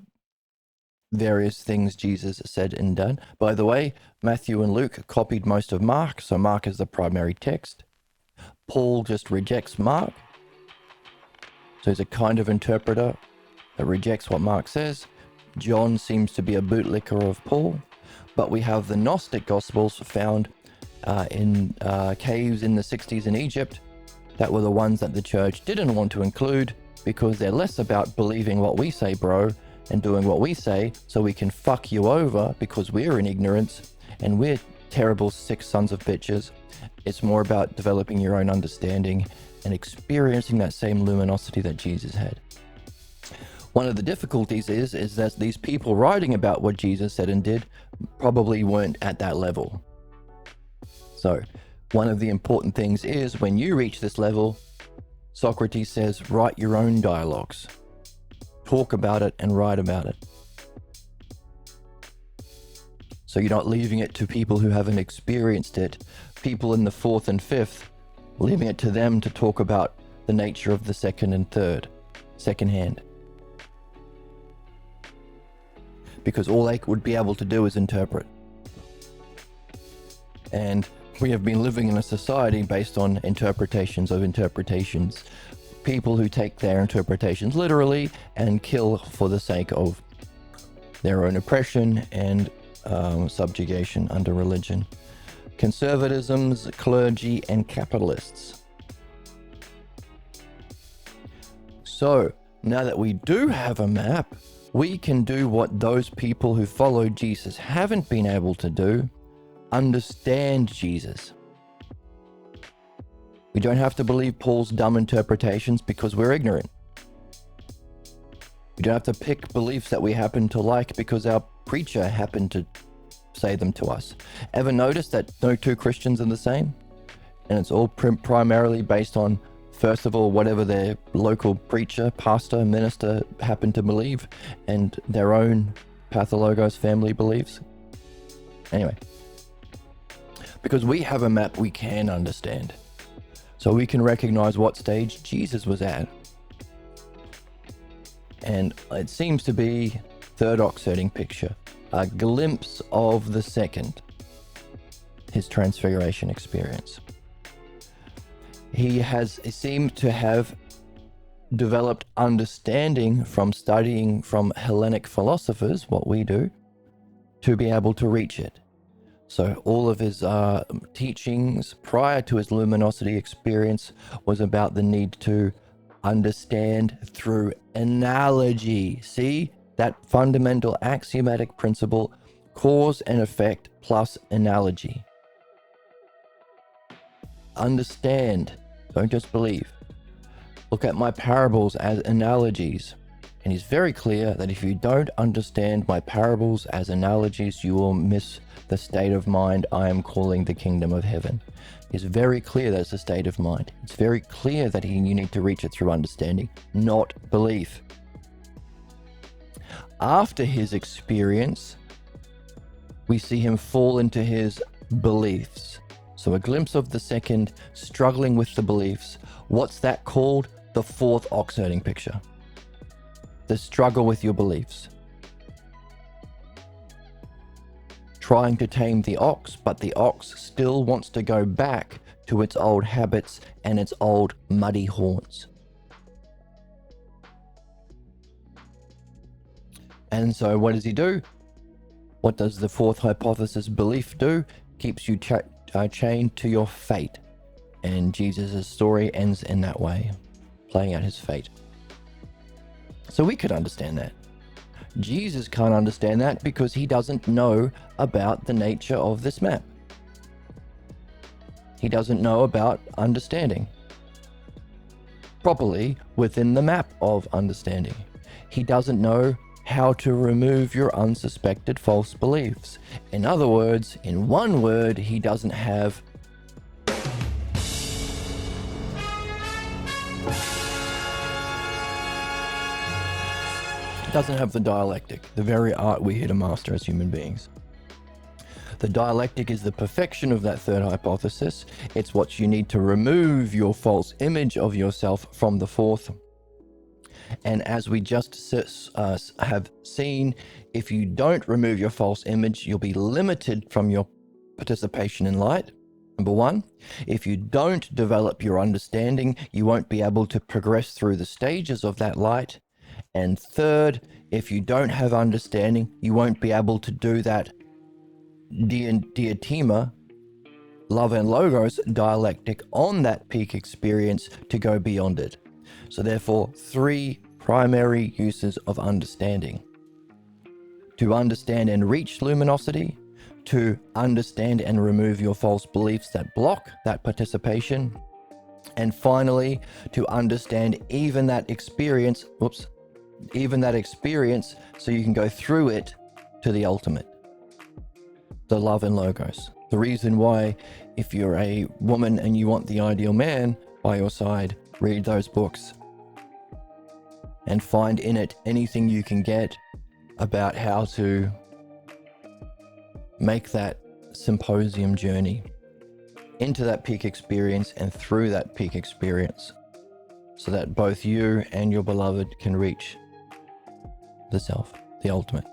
Speaker 1: various things Jesus said and done. By the way, Matthew and Luke copied most of Mark, so Mark is the primary text. Paul just rejects Mark, so he's a kind of interpreter that rejects what Mark says. John seems to be a bootlicker of Paul, but we have the Gnostic Gospels found in caves in the 60s in Egypt that were the ones that the church didn't want to include, because they're less about believing what we say, bro, and doing what we say so we can fuck you over because we're in ignorance and we're terrible sick sons of bitches. It's more about developing your own understanding and experiencing that same luminosity that Jesus had. One of the difficulties is that these people writing about what Jesus said and did probably weren't at that level. So one of the important things is, when you reach this level, Socrates says, write your own dialogues. Talk about it and write about it. So you're not leaving it to people who haven't experienced it, people in the fourth and fifth, leaving it to them to talk about the nature of the second and third, secondhand. Because all they would be able to do is interpret. And we have been living in a society based on interpretations of interpretations. People who take their interpretations literally and kill for the sake of their own oppression and subjugation under religion. Conservatisms, clergy, and capitalists. So, now that we do have a map, we can do what those people who followed Jesus haven't been able to do: understand Jesus. We don't have to believe Paul's dumb interpretations because we're ignorant. We don't have to pick beliefs that we happen to like because our preacher happened to say them to us. Ever notice that no two Christians are the same? And it's all primarily based on, first of all, whatever their local preacher, pastor, minister happen to believe, and their own pathologos family beliefs. Anyway, because we have a map we can understand, so we can recognize what stage Jesus was at. And it seems to be third oxiding picture, a glimpse of the second, his transfiguration experience. He seemed to have developed understanding from studying from Hellenic philosophers, what we do, to be able to reach it. So all of his teachings prior to his luminosity experience was about the need to understand through analogy. See, that fundamental axiomatic principle, cause and effect plus analogy. Understand, don't just believe. Look at my parables as analogies. And he's very clear that if you don't understand my parables as analogies, you will miss the state of mind I am calling the kingdom of heaven. It's very clear that's a state of mind. It's very clear that you need to reach it through understanding, not belief. After his experience, we see him fall into his beliefs. So a glimpse of the second, struggling with the beliefs. What's that called? The fourth oxherding picture. The struggle with your beliefs. Trying to tame the ox, but the ox still wants to go back to its old habits and its old muddy haunts. And so what does he do? What does the fourth hypothesis belief do? Keeps you chained to your fate. And Jesus' story ends in that way, playing out his fate. So we could understand that. Jesus can't understand that because he doesn't know about the nature of this map. He doesn't know about understanding properly within the map of understanding. He doesn't know how to remove your unsuspected false beliefs. In other words, in one word, he doesn't have the dialectic, the very art we're here to master as human beings. The dialectic is the perfection of that third hypothesis. It's what you need to remove your false image of yourself from the fourth. And as we just have seen, if you don't remove your false image, you'll be limited from your participation in light. Number one, if you don't develop your understanding, you won't be able to progress through the stages of that light. And third, if you don't have understanding, you won't be able to do that diatima, love and logos dialectic on that peak experience to go beyond it. So therefore, three primary uses of understanding: to understand and reach luminosity, to understand and remove your false beliefs that block that participation, and finally, to understand even that experience so you can go through it to the ultimate, the love and logos. The reason why, if you're a woman and you want the ideal man by your side, read those books and find in it anything you can get about how to make that symposium journey into that peak experience and through that peak experience, so that both you and your beloved can reach the self, the ultimate.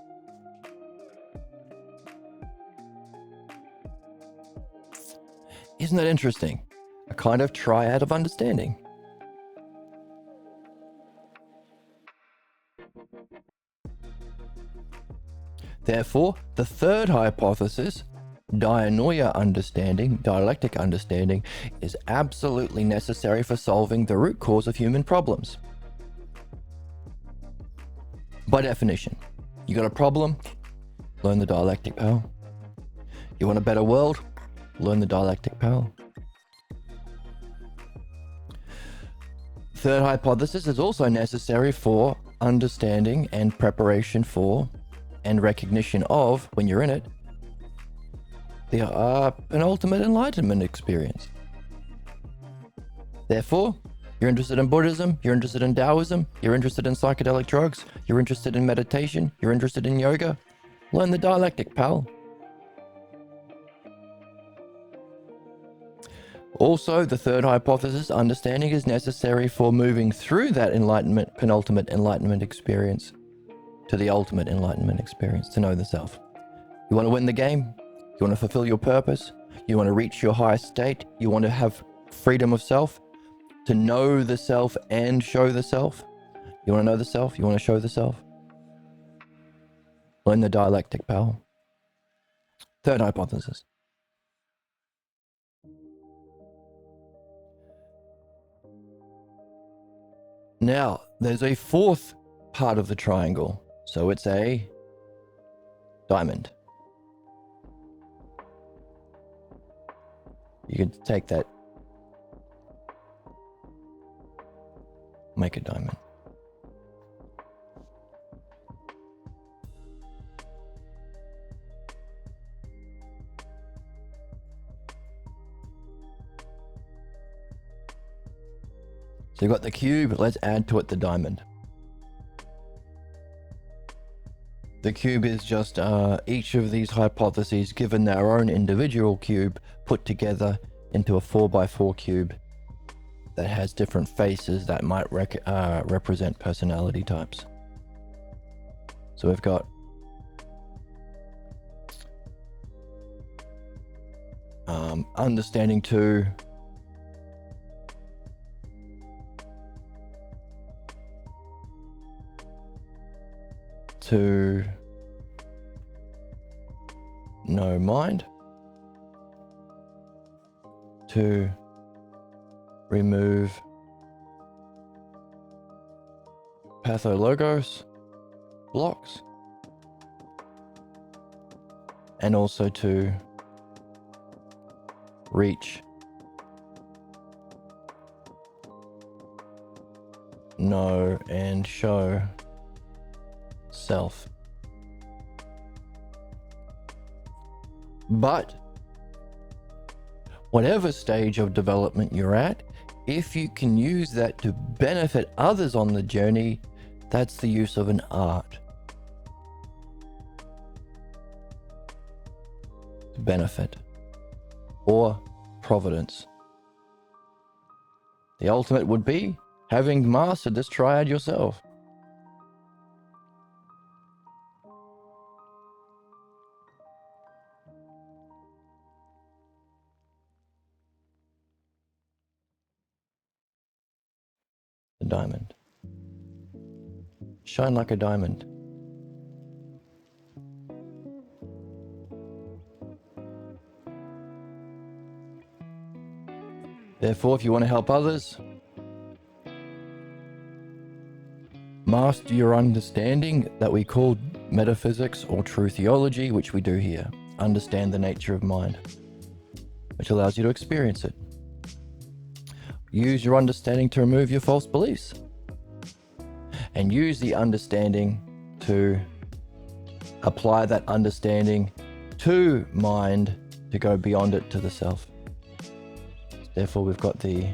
Speaker 1: Isn't that interesting? A kind of triad of understanding. Therefore, the third hypothesis, dianoia understanding, dialectic understanding, is absolutely necessary for solving the root cause of human problems. By definition, you got a problem? Learn the dialectic, pal. You want a better world? Learn the dialectic, pal. Third hypothesis is also necessary for understanding and preparation for and recognition of, when you're in it, the penultimate enlightenment experience. Therefore, you're interested in Buddhism, you're interested in Taoism, you're interested in psychedelic drugs, you're interested in meditation, you're interested in yoga, learn the dialectic, pal. Also, the third hypothesis, understanding, is necessary for moving through that enlightenment, penultimate enlightenment experience to the ultimate enlightenment experience, to know the self. You want to win the game? You want to fulfill your purpose? You want to reach your highest state? You want to have freedom of self? To know the self and show the self? You want to know the self? You want to show the self? Learn the dialectic, pal. Third hypothesis. Now, there's a fourth part of the triangle. So it's a diamond. You can take that, make a diamond. So you've got the cube, let's add to it the diamond. The cube is just each of these hypotheses given their own individual cube put together into a 4x4 cube that has different faces that might represent personality types. So we've got understanding 2, to know mind, to remove pathologos blocks, and also to reach know and show self. But whatever stage of development you're at, if you can use that to benefit others on the journey, that's the use of an art. Benefit or providence. The ultimate would be having mastered this triad yourself. The diamond. Shine like a diamond. Therefore, if you want to help others, master your understanding that we call metaphysics or true theology, which we do here. Understand the nature of mind, which allows you to experience it. Use your understanding to remove your false beliefs. And use the understanding to apply that understanding to mind to go beyond it to the self. Therefore, we've got the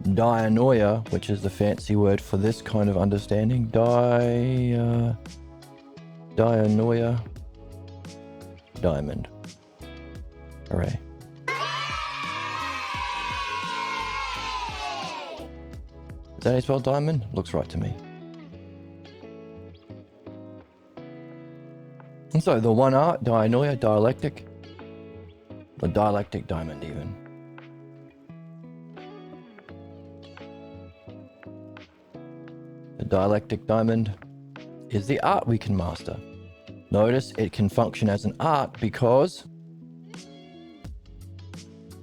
Speaker 1: dianoia, which is the fancy word for this kind of understanding. Dianoia, diamond. Hooray. Is that how you spell diamond? Looks right to me. And so the one art, dianoia, dialectic, the dialectic diamond even. The dialectic diamond is the art we can master. Notice it can function as an art because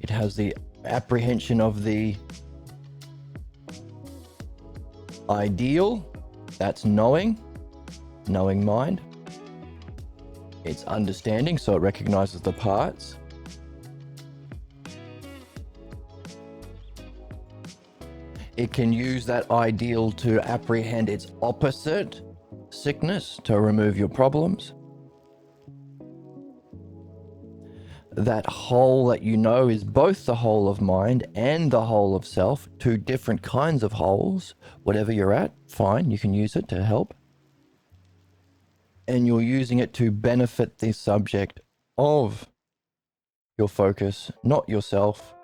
Speaker 1: it has the apprehension of the ideal, that's knowing mind. It's understanding, so it recognizes the parts. It can use that ideal to apprehend its opposite, sickness, to remove your problems. That whole that you know is both the whole of mind and the whole of self, two different kinds of wholes. Whatever you're at, fine, you can use it to help. And you're using it to benefit the subject of your focus, not yourself.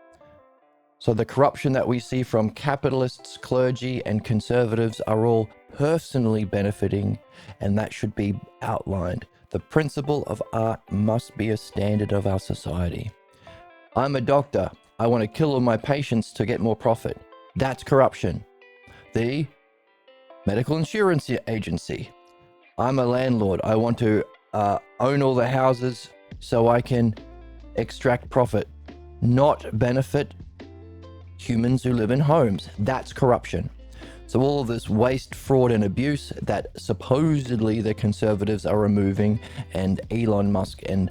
Speaker 1: So the corruption that we see from capitalists, clergy, and conservatives are all personally benefiting, and that should be outlined. The principle of art must be a standard of our society. I'm a doctor. I want to kill all my patients to get more profit. That's corruption. The medical insurance agency. I'm a landlord. I want to own all the houses so I can extract profit, not benefit humans who live in homes. That's corruption. So all of this waste, fraud, and abuse that supposedly the conservatives are removing and Elon Musk and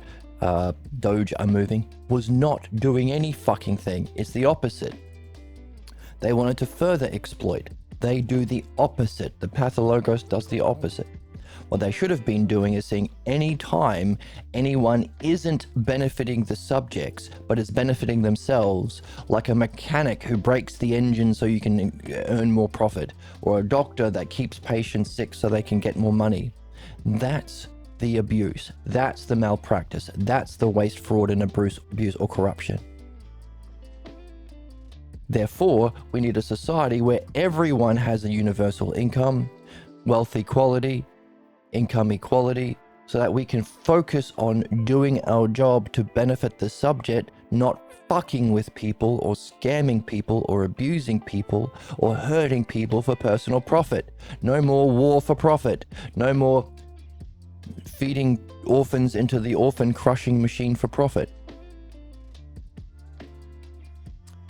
Speaker 1: Doge are moving was not doing any fucking thing. It's the opposite. They wanted to further exploit. They do the opposite. The pathologos does the opposite. What they should have been doing is saying any time anyone isn't benefiting the subjects, but is benefiting themselves, like a mechanic who breaks the engine so you can earn more profit, or a doctor that keeps patients sick so they can get more money. That's the abuse. That's the malpractice. That's the waste, fraud, and abuse or corruption. Therefore, we need a society where everyone has a universal income, wealth equality, income equality, so that we can focus on doing our job to benefit the subject, not fucking with people or scamming people or abusing people or hurting people for personal profit. No more war for profit. No more feeding orphans into the orphan crushing machine for profit.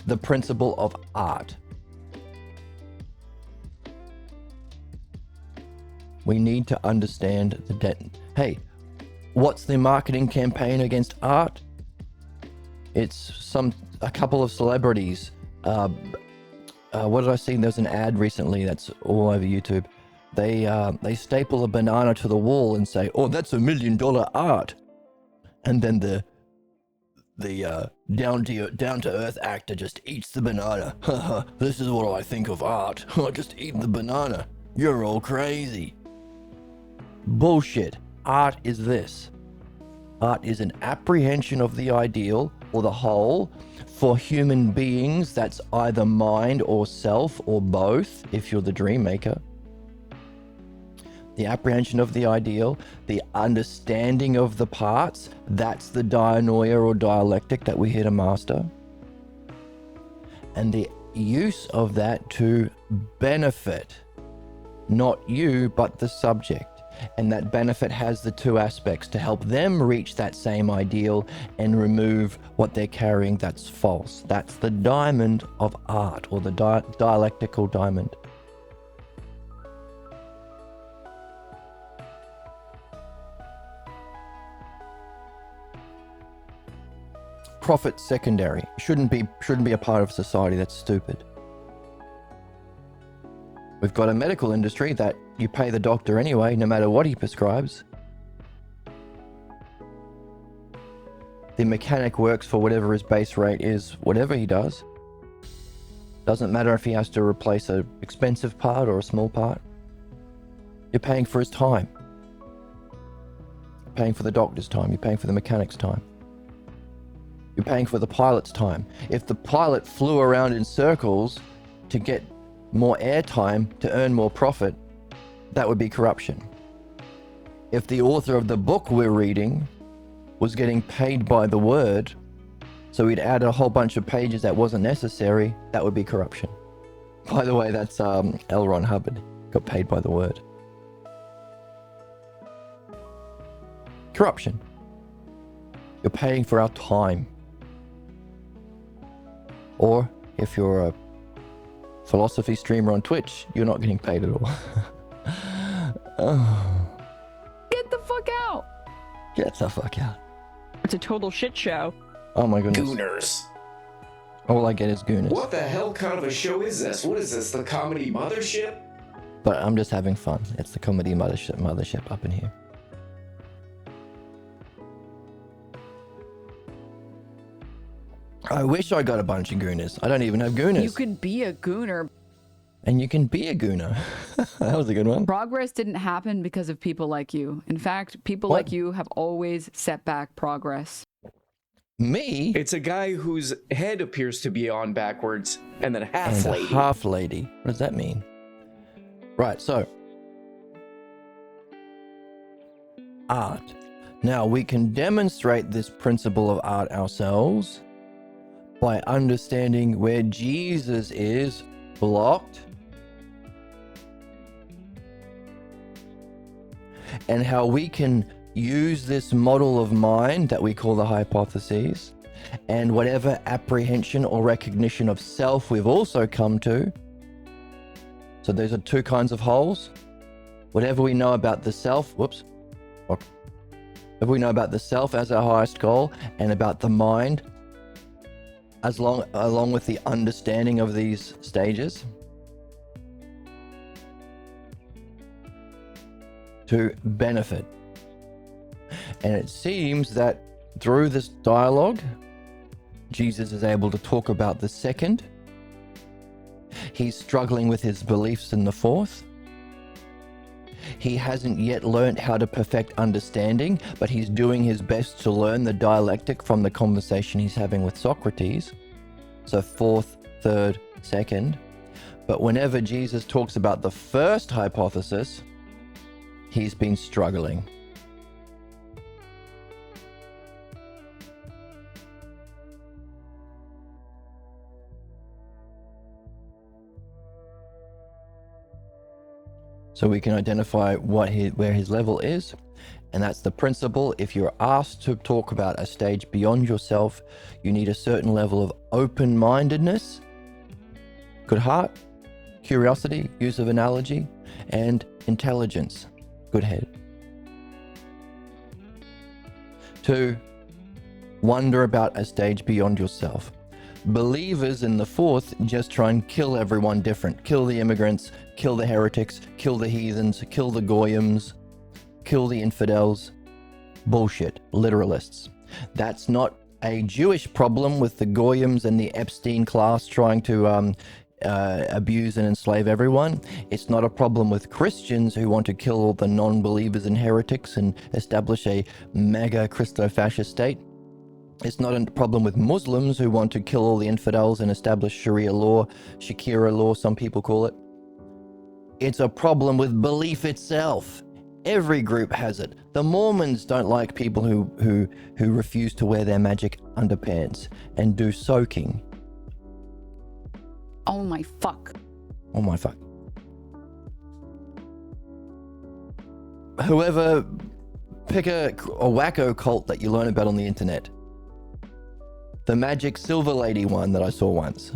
Speaker 1: The principle of art. We need to understand the debt. Hey, what's the marketing campaign against art? It's a couple of celebrities. What did I see? There's an ad recently that's all over YouTube. They staple a banana to the wall and say, "Oh, that's $1 million art," and then the down to earth actor just eats the banana. This is what I think of art. Just eat the banana. You're all crazy. Bullshit. Art is this. Art is an apprehension of the ideal or the whole for human beings. That's either mind or self or both, if you're the dream maker. The apprehension of the ideal, the understanding of the parts, that's the dianoia or dialectic that we're here to master. And the use of that to benefit, not you, but the subject. And that benefit has the two aspects: to help them reach that same ideal and remove what they're carrying that's false. That's the diamond of art, or the dialectical diamond. Profit secondary. Shouldn't be a part of society. That's stupid. We've got a medical industry that you pay the doctor anyway, no matter what he prescribes. The mechanic works for whatever his base rate is, whatever he does. Doesn't matter if he has to replace an expensive part or a small part. You're paying for his time. You're paying for the doctor's time. You're paying for the mechanic's time. You're paying for the pilot's time. If the pilot flew around in circles to get more airtime to earn more profit, that would be corruption. If the author of the book we're reading was getting paid by the word, so he'd add a whole bunch of pages that wasn't necessary, that would be corruption. By the way, that's L. Ron Hubbard, got paid by the word. Corruption. You're paying for our time. Or if you're a philosophy streamer on Twitch, you're not getting paid at all. Oh.
Speaker 2: Get the fuck out!
Speaker 1: Get the fuck out.
Speaker 3: It's a total shit show.
Speaker 1: Oh my goodness.
Speaker 5: Gooners.
Speaker 1: All I get is gooners.
Speaker 5: What the hell kind of a show is this? What is this, the comedy mothership?
Speaker 1: But I'm just having fun. It's the comedy mothership up in here. I wish I got a bunch of gooners. I don't even have gooners.
Speaker 2: You could be a gooner.
Speaker 1: And you can be a gooner. That was a good one.
Speaker 2: Progress didn't happen because of people like you. In fact, people like you have always set back progress.
Speaker 1: Me?
Speaker 5: It's a guy whose head appears to be on backwards, and then half
Speaker 1: And
Speaker 5: lady.
Speaker 1: a half lady. What does that mean? Right, so. Art. Now, we can demonstrate this principle of art ourselves by understanding where Jesus is blocked and how we can use this model of mind that we call the hypotheses and whatever apprehension or recognition of self we've also come to. So those are two kinds of holes. Whatever we know about the self, whatever we know about the self as our highest goal and about the mind along with the understanding of these stages to benefit. And it seems that through this dialogue, Jesus is able to talk about the second. He's struggling with his beliefs in the fourth. He hasn't yet learned how to perfect understanding, but he's doing his best to learn the dialectic from the conversation he's having with Socrates. So fourth, third, second. But whenever Jesus talks about the first hypothesis, he's been struggling. so we can identify where his level is. And that's the principle. If you're asked to talk about a stage beyond yourself, you need a certain level of open-mindedness, good heart, curiosity, use of analogy, and intelligence, good head. To wonder about a stage beyond yourself. Believers in the fourth just try and kill everyone different. Kill the immigrants, kill the heretics, kill the heathens, kill the goyim, kill the infidels. Bullshit. Literalists. That's not a Jewish problem with the goyims and the Epstein class trying to abuse and enslave everyone. It's not a problem with Christians who want to kill all the non-believers and heretics and establish a mega Christo-fascist state. It's not a problem with Muslims who want to kill all the infidels and establish Sharia law, Shakira law, some people call it. It's a problem with belief itself. Every group has it. The Mormons don't like people who refuse to wear their magic underpants and do soaking.
Speaker 2: Oh my fuck.
Speaker 1: Oh my fuck. Whoever, pick a wacko cult that you learn about on the internet. The magic silver lady one that I saw once.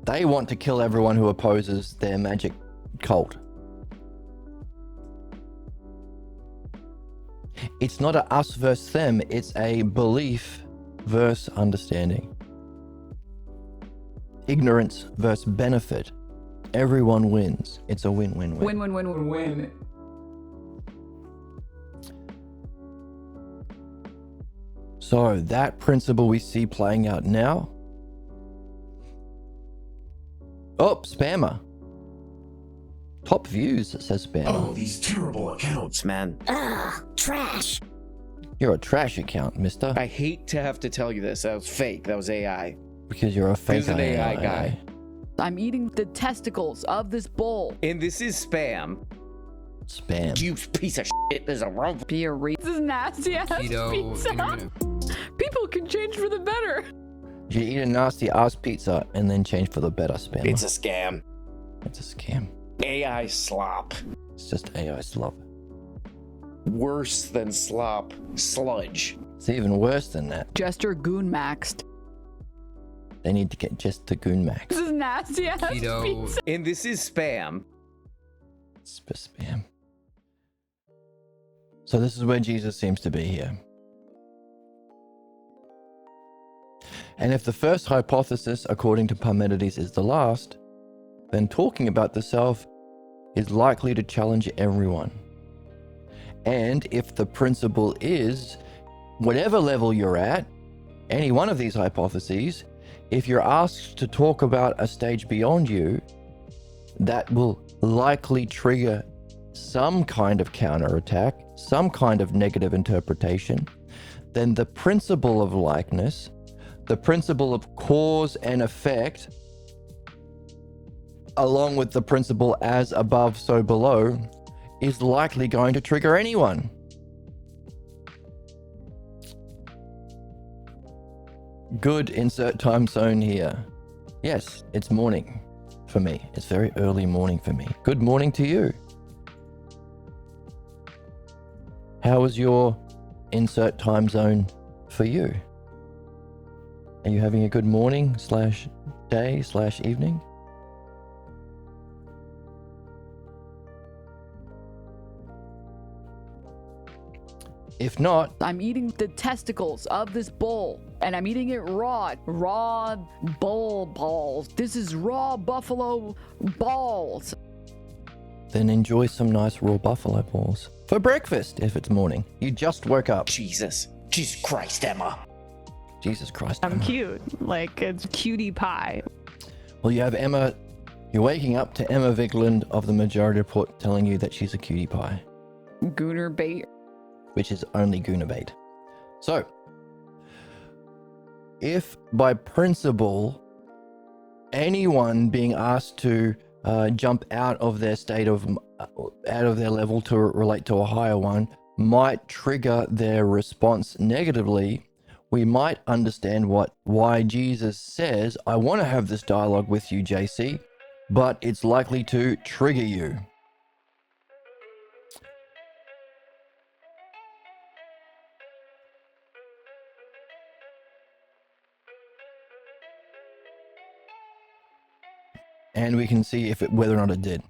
Speaker 1: They want to kill everyone who opposes their magic cult. It's not a us versus them, it's a belief versus understanding. Ignorance versus benefit. Everyone wins. It's a win-win-win.
Speaker 2: Win.
Speaker 1: So that principle we see playing out now. Oh, spammer. Top views, says spammer.
Speaker 6: Oh, these terrible accounts, man.
Speaker 7: Ugh, trash.
Speaker 1: You're a trash account, mister.
Speaker 5: I hate to have to tell you this. That was fake. That was AI.
Speaker 1: Because you're a fake
Speaker 5: He's an AI guy.
Speaker 2: I'm eating the testicles of this bull.
Speaker 5: And this is spam.
Speaker 1: Spam.
Speaker 5: You piece of shit. There's a wrong.
Speaker 2: Be a This is nasty ass pizza. People can change for the better.
Speaker 1: You eat a nasty ass pizza and then change for the better, spammer.
Speaker 5: It's a scam.
Speaker 1: It's a scam.
Speaker 5: AI slop.
Speaker 1: It's just AI slop.
Speaker 5: Worse than slop. Sludge.
Speaker 1: It's even worse than that.
Speaker 2: Jester goon maxed.
Speaker 1: They need to get just to Goon Max.
Speaker 2: This is nasty ass pizza.
Speaker 5: And this is spam.
Speaker 1: Spam. So this is where Jesus seems to be here. And if the first hypothesis, according to Parmenides, is the last, then talking about the self is likely to challenge everyone. And if the principle is, whatever level you're at, any one of these hypotheses, if you're asked to talk about a stage beyond you, that will likely trigger some kind of counterattack, some kind of negative interpretation, then the principle of likeness, the principle of cause and effect, along with the principle as above, so below, is likely going to trigger anyone. Good, insert time zone here. Yes, it's morning for me. It's very early morning for me. Good morning to you. How was your insert time zone for you? Are you having a good morning / day / evening? If not,
Speaker 2: I'm eating the testicles of this bull, and I'm eating it raw. Raw bull balls. This is raw buffalo balls.
Speaker 1: then enjoy some nice raw buffalo balls for breakfast if it's morning. You just woke up.
Speaker 5: Jesus Christ, Emma.
Speaker 1: Jesus Christ.
Speaker 3: I'm
Speaker 1: Emma.
Speaker 3: cute. Like, it's cutie pie.
Speaker 1: Well, you have Emma. You're waking up to Emma Vigland of the Majority Report telling you that she's a cutie pie,
Speaker 2: Gooner bait.
Speaker 1: which is only Gooner bait. So, if by principle, anyone being asked to jump out of their state of, out of their level to relate to a higher one, might trigger their response negatively, we might understand why Jesus says, I want to have this dialogue with you, JC, but it's likely to trigger you. And we can see whether or not it did.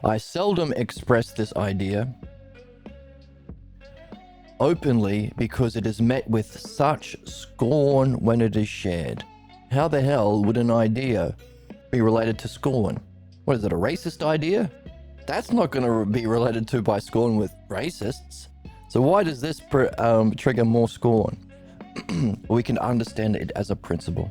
Speaker 1: I seldom express this idea openly because it is met with such scorn when it is shared. How the hell would an idea be related to scorn? What is it, a racist idea? That's not going to be related to by scorn with racists. So why does this trigger more scorn? We can understand it as a principle.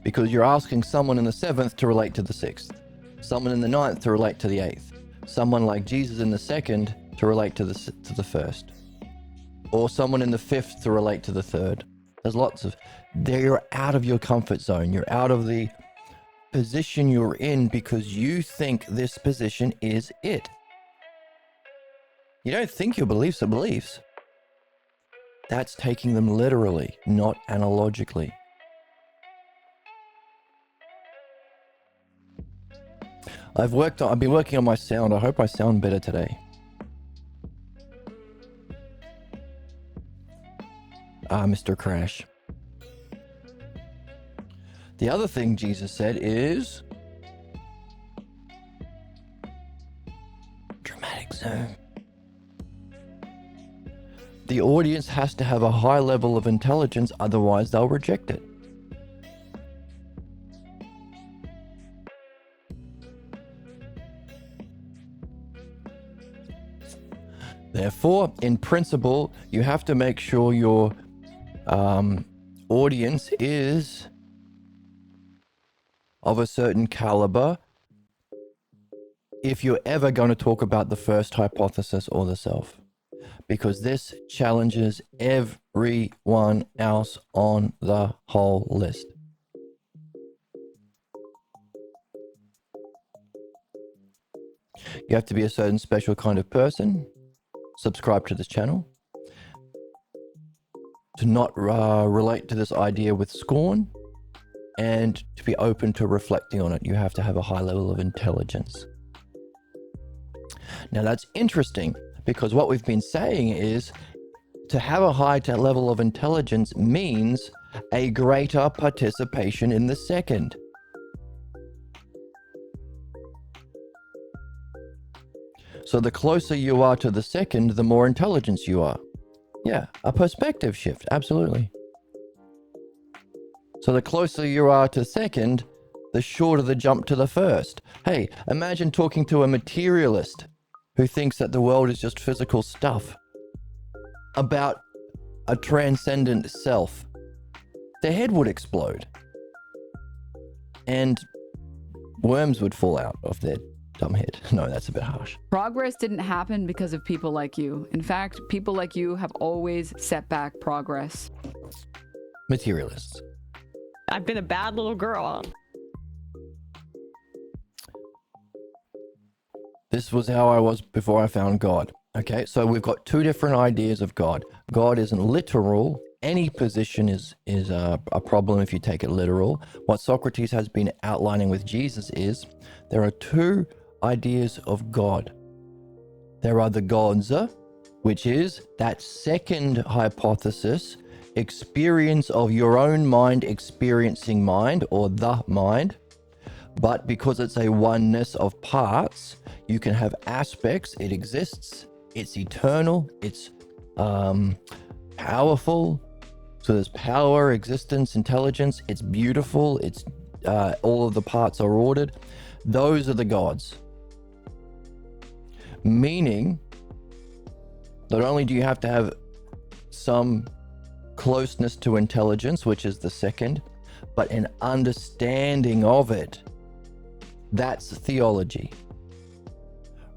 Speaker 1: Because you're asking someone in the 7th to relate to the 6th, someone in the 9th to relate to the 8th, someone like Jesus in the 2nd to relate to the 1st, or someone in the 5th to relate to the 3rd. There's lots of, you're out of your comfort zone. You're out of the position you're in because you think this position is it. You don't think your beliefs are beliefs. That's taking them literally, not analogically. I've been working on my sound. I hope I sound better today. Mr. Crash. The other thing Jesus said is dramatic zoom. The audience has to have a high level of intelligence, otherwise they'll reject it. Therefore, in principle, you have to make sure your audience is of a certain caliber if you're ever going to talk about the first hypothesis or the self, because this challenges everyone else on the whole list. You have to be a certain special kind of person, subscribe to this channel, to not relate to this idea with scorn, and to be open to reflecting on it. You have to have a high level of intelligence. Now that's interesting, because what we've been saying is to have a high level of intelligence means a greater participation in the second. So the closer you are to the second, the more intelligence you are. Yeah, a perspective shift, absolutely. So the closer you are to second, the shorter the jump to the first. Hey, imagine talking to a materialist who thinks that the world is just physical stuff about a transcendent self. Their head would explode. And worms would fall out of their dumb head. No, that's a bit harsh.
Speaker 2: Progress didn't happen because of people like you. In fact, people like you have always set back progress.
Speaker 1: Materialists.
Speaker 3: I've been a bad little girl.
Speaker 1: This was how I was before I found God. Okay, so we've got two different ideas of God. God isn't literal. Any position is a problem if you take it literal. What Socrates has been outlining with Jesus is there are two ideas of God. There are the gods, which is that second hypothesis, experience of your own mind experiencing mind, or the mind. But because it's a oneness of parts, you can have aspects. It exists. It's eternal. It's powerful. So there's power, existence, intelligence. It's beautiful. It's all of the parts are ordered. Those are the gods. Meaning, not only do you have to have some closeness to intelligence, which is the second, but an understanding of it. That's theology.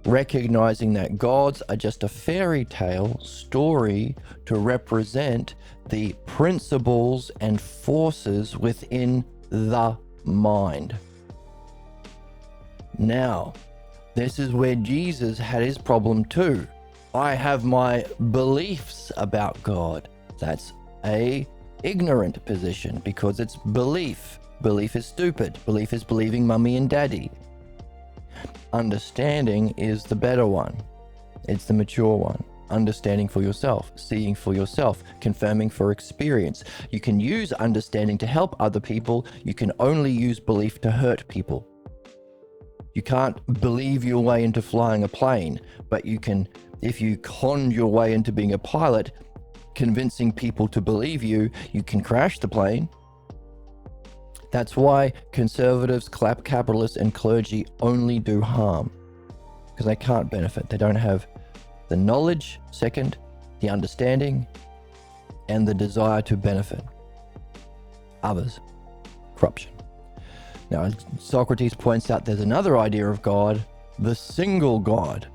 Speaker 1: Recognizing that gods are just a fairy tale story to represent the principles and forces within the mind. Now, this is where Jesus had his problem too. I have my beliefs about God. That's a ignorant position because it's belief. Belief is stupid. Belief is believing mummy and daddy. Understanding is the better one. It's the mature one. understanding for yourself, seeing for yourself, confirming for experience. You can use understanding to help other people. You can only use belief to hurt people. You can't believe your way into flying a plane, but you can, if you con your way into being a pilot, convincing people to believe you, you can crash the plane. That's why conservatives, capitalists, and clergy only do harm, because they can't benefit. They don't have the knowledge, second, the understanding, and the desire to benefit others. Corruption. Now, Socrates points out there's another idea of God, the single God.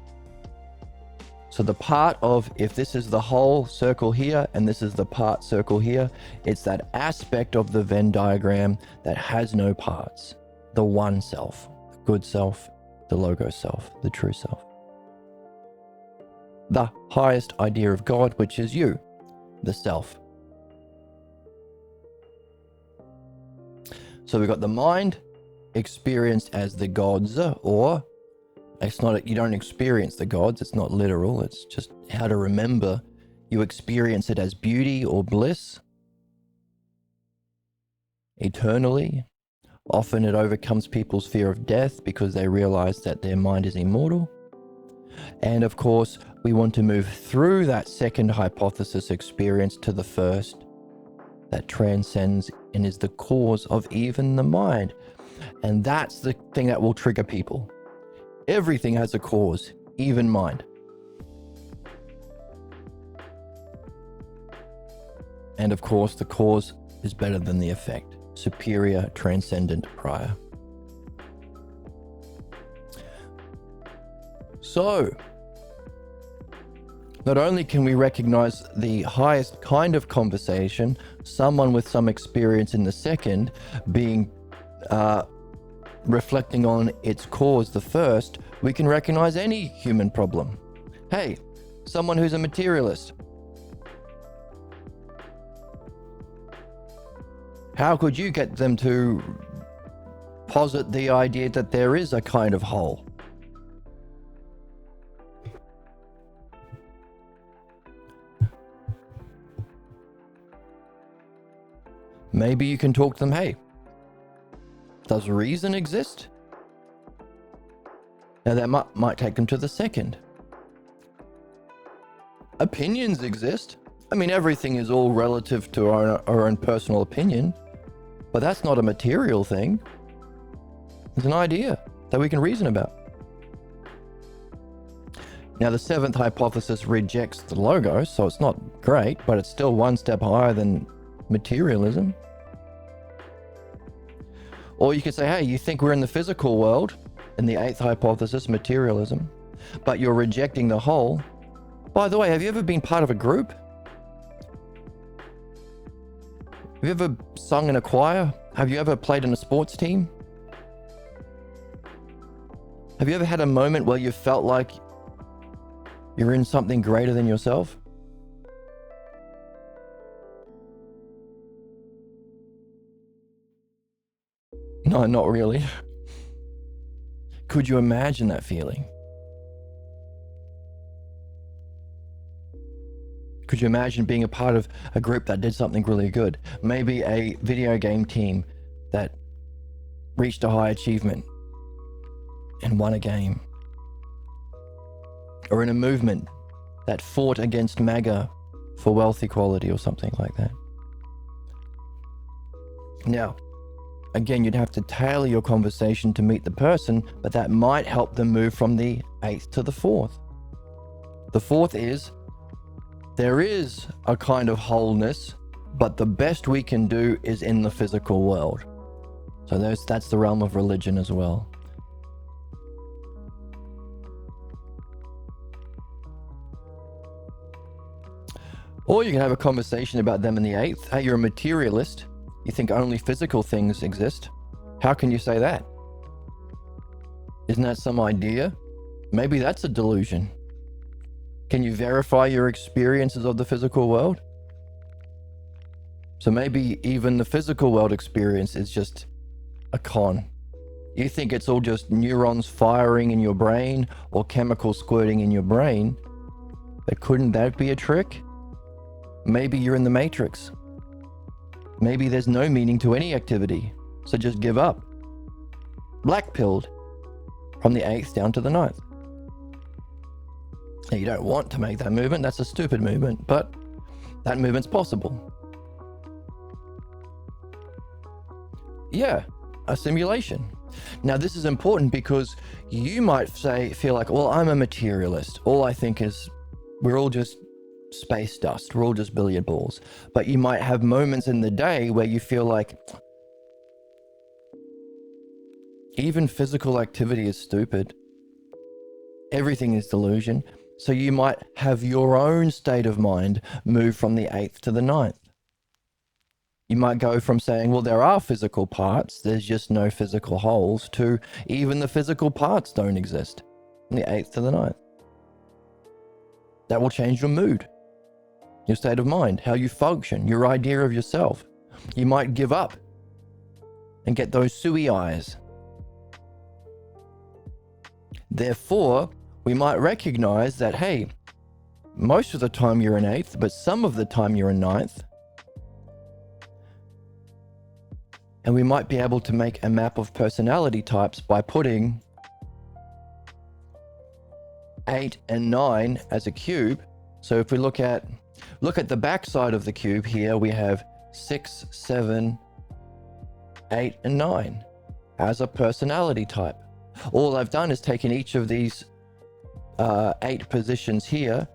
Speaker 1: So the part of, if this is the whole circle here and this is the part circle here, it's that aspect of the Venn diagram that has no parts. The one self, the good self, the logos self, the true self. The highest idea of God, which is you, the self. So we've got the mind experienced as the gods, or it's not, you don't experience the gods, it's not literal, it's just how to remember. You experience it as beauty or bliss, eternally. Often it overcomes people's fear of death because they realize that their mind is immortal. And of course, we want to move through that second hypothesis experience to the first that transcends and is the cause of even the mind. And that's the thing that will trigger people. Everything has a cause, even mind. And of course, the cause is better than the effect. Superior, transcendent, prior. So, not only can we recognize the highest kind of conversation, someone with some experience in the second being reflecting on its cause, the first, we can recognize any human problem. Hey, someone who's a materialist. How could you get them to posit the idea that there is a kind of whole? Maybe you can talk to them, hey, does reason exist? Now that might take them to the second. Opinions exist. I mean, everything is all relative to our own personal opinion, but that's not a material thing. It's an idea that we can reason about. Now, the seventh hypothesis rejects the logos, so it's not great, but it's still one step higher than materialism. Or you could say, hey, you think we're in the physical world, in the eighth hypothesis, materialism, but you're rejecting the whole. By the way, have you ever been part of a group? Have you ever sung in a choir? Have you ever played in a sports team? Have you ever had a moment where you felt like you're in something greater than yourself? No, not really. Could you imagine that feeling? Could you imagine being a part of a group that did something really good? Maybe a video game team that reached a high achievement and won a game. Or in a movement that fought against MAGA for wealth equality or something like that. Now, again, you'd have to tailor your conversation to meet the person, but that might help them move from the eighth to the fourth. The fourth is, there is a kind of wholeness, but the best we can do is in the physical world. So that's the realm of religion as well. Or you can have a conversation about them in the eighth. Hey, you're a materialist. You think only physical things exist. How can you say that? Isn't that some idea? Maybe that's a delusion. Can you verify your experiences of the physical world? So maybe even the physical world experience is just a con. You think it's all just neurons firing in your brain or chemicals squirting in your brain, But couldn't that be a trick? Maybe you're in the Matrix. Maybe there's no meaning to any activity, so just give up. Black-pilled from the 8th down to the 9th. Now, you don't want to make that movement, that's a stupid movement, but that movement's possible. Yeah, a simulation. Now, this is important because you might feel like, well, I'm a materialist. All I think is we're all just space dust. We're all just billiard balls. But you might have moments in the day where you feel like even physical activity is stupid. Everything is delusion. So you might have your own state of mind move from the 8th to the 9th. You might go from saying, well, there are physical parts, there's just no physical wholes, to even the physical parts don't exist, from the 8th to the 9th. That will change your mood, your state of mind, how you function, your idea of yourself. You might give up and get those suey eyes. Therefore, we might recognize that, hey, most of the time you're an 8th, but some of the time you're a 9th. And we might be able to make a map of personality types by putting 8 and 9 as a cube. So if we look at the back side of the cube here, we have 6, 7, 8, and 9 as a personality type. All I've done is taken each of these 8 positions here,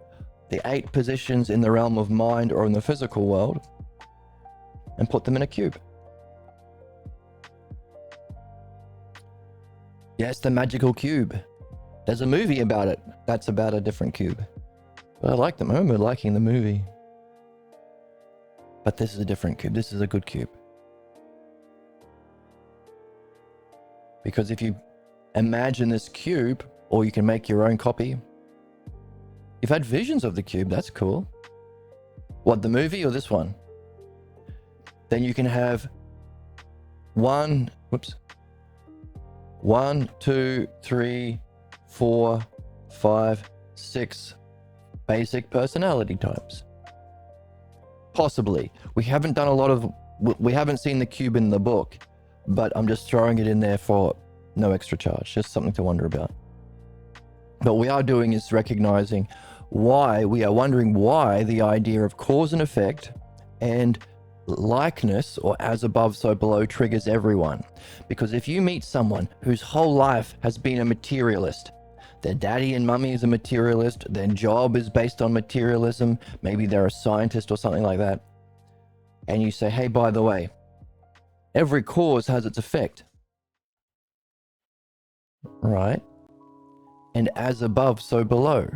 Speaker 1: the 8 positions in the realm of mind or in the physical world, and put them in a cube. Yes, the magical cube. There's a movie about it. That's about a different cube. But I like them. I remember liking the movie. But this is a different cube. This is a good cube. Because if you imagine this cube, or you can make your own copy. You've had visions of the cube. That's cool. What, the movie or this one? Then you can have 1, 2, 3, 4, 5, 6 basic personality types. Possibly. We haven't seen the cube in the book, but I'm just throwing it in there for no extra charge. Just something to wonder about. But what we are doing is recognizing wondering why the idea of cause and effect and likeness, or as above so below, triggers everyone. Because if you meet someone whose whole life has been a materialist, their daddy and mummy is a materialist, their job is based on materialism, maybe they're a scientist or something like that, and you say, hey, by the way, every cause has its effect, right? And as above so below.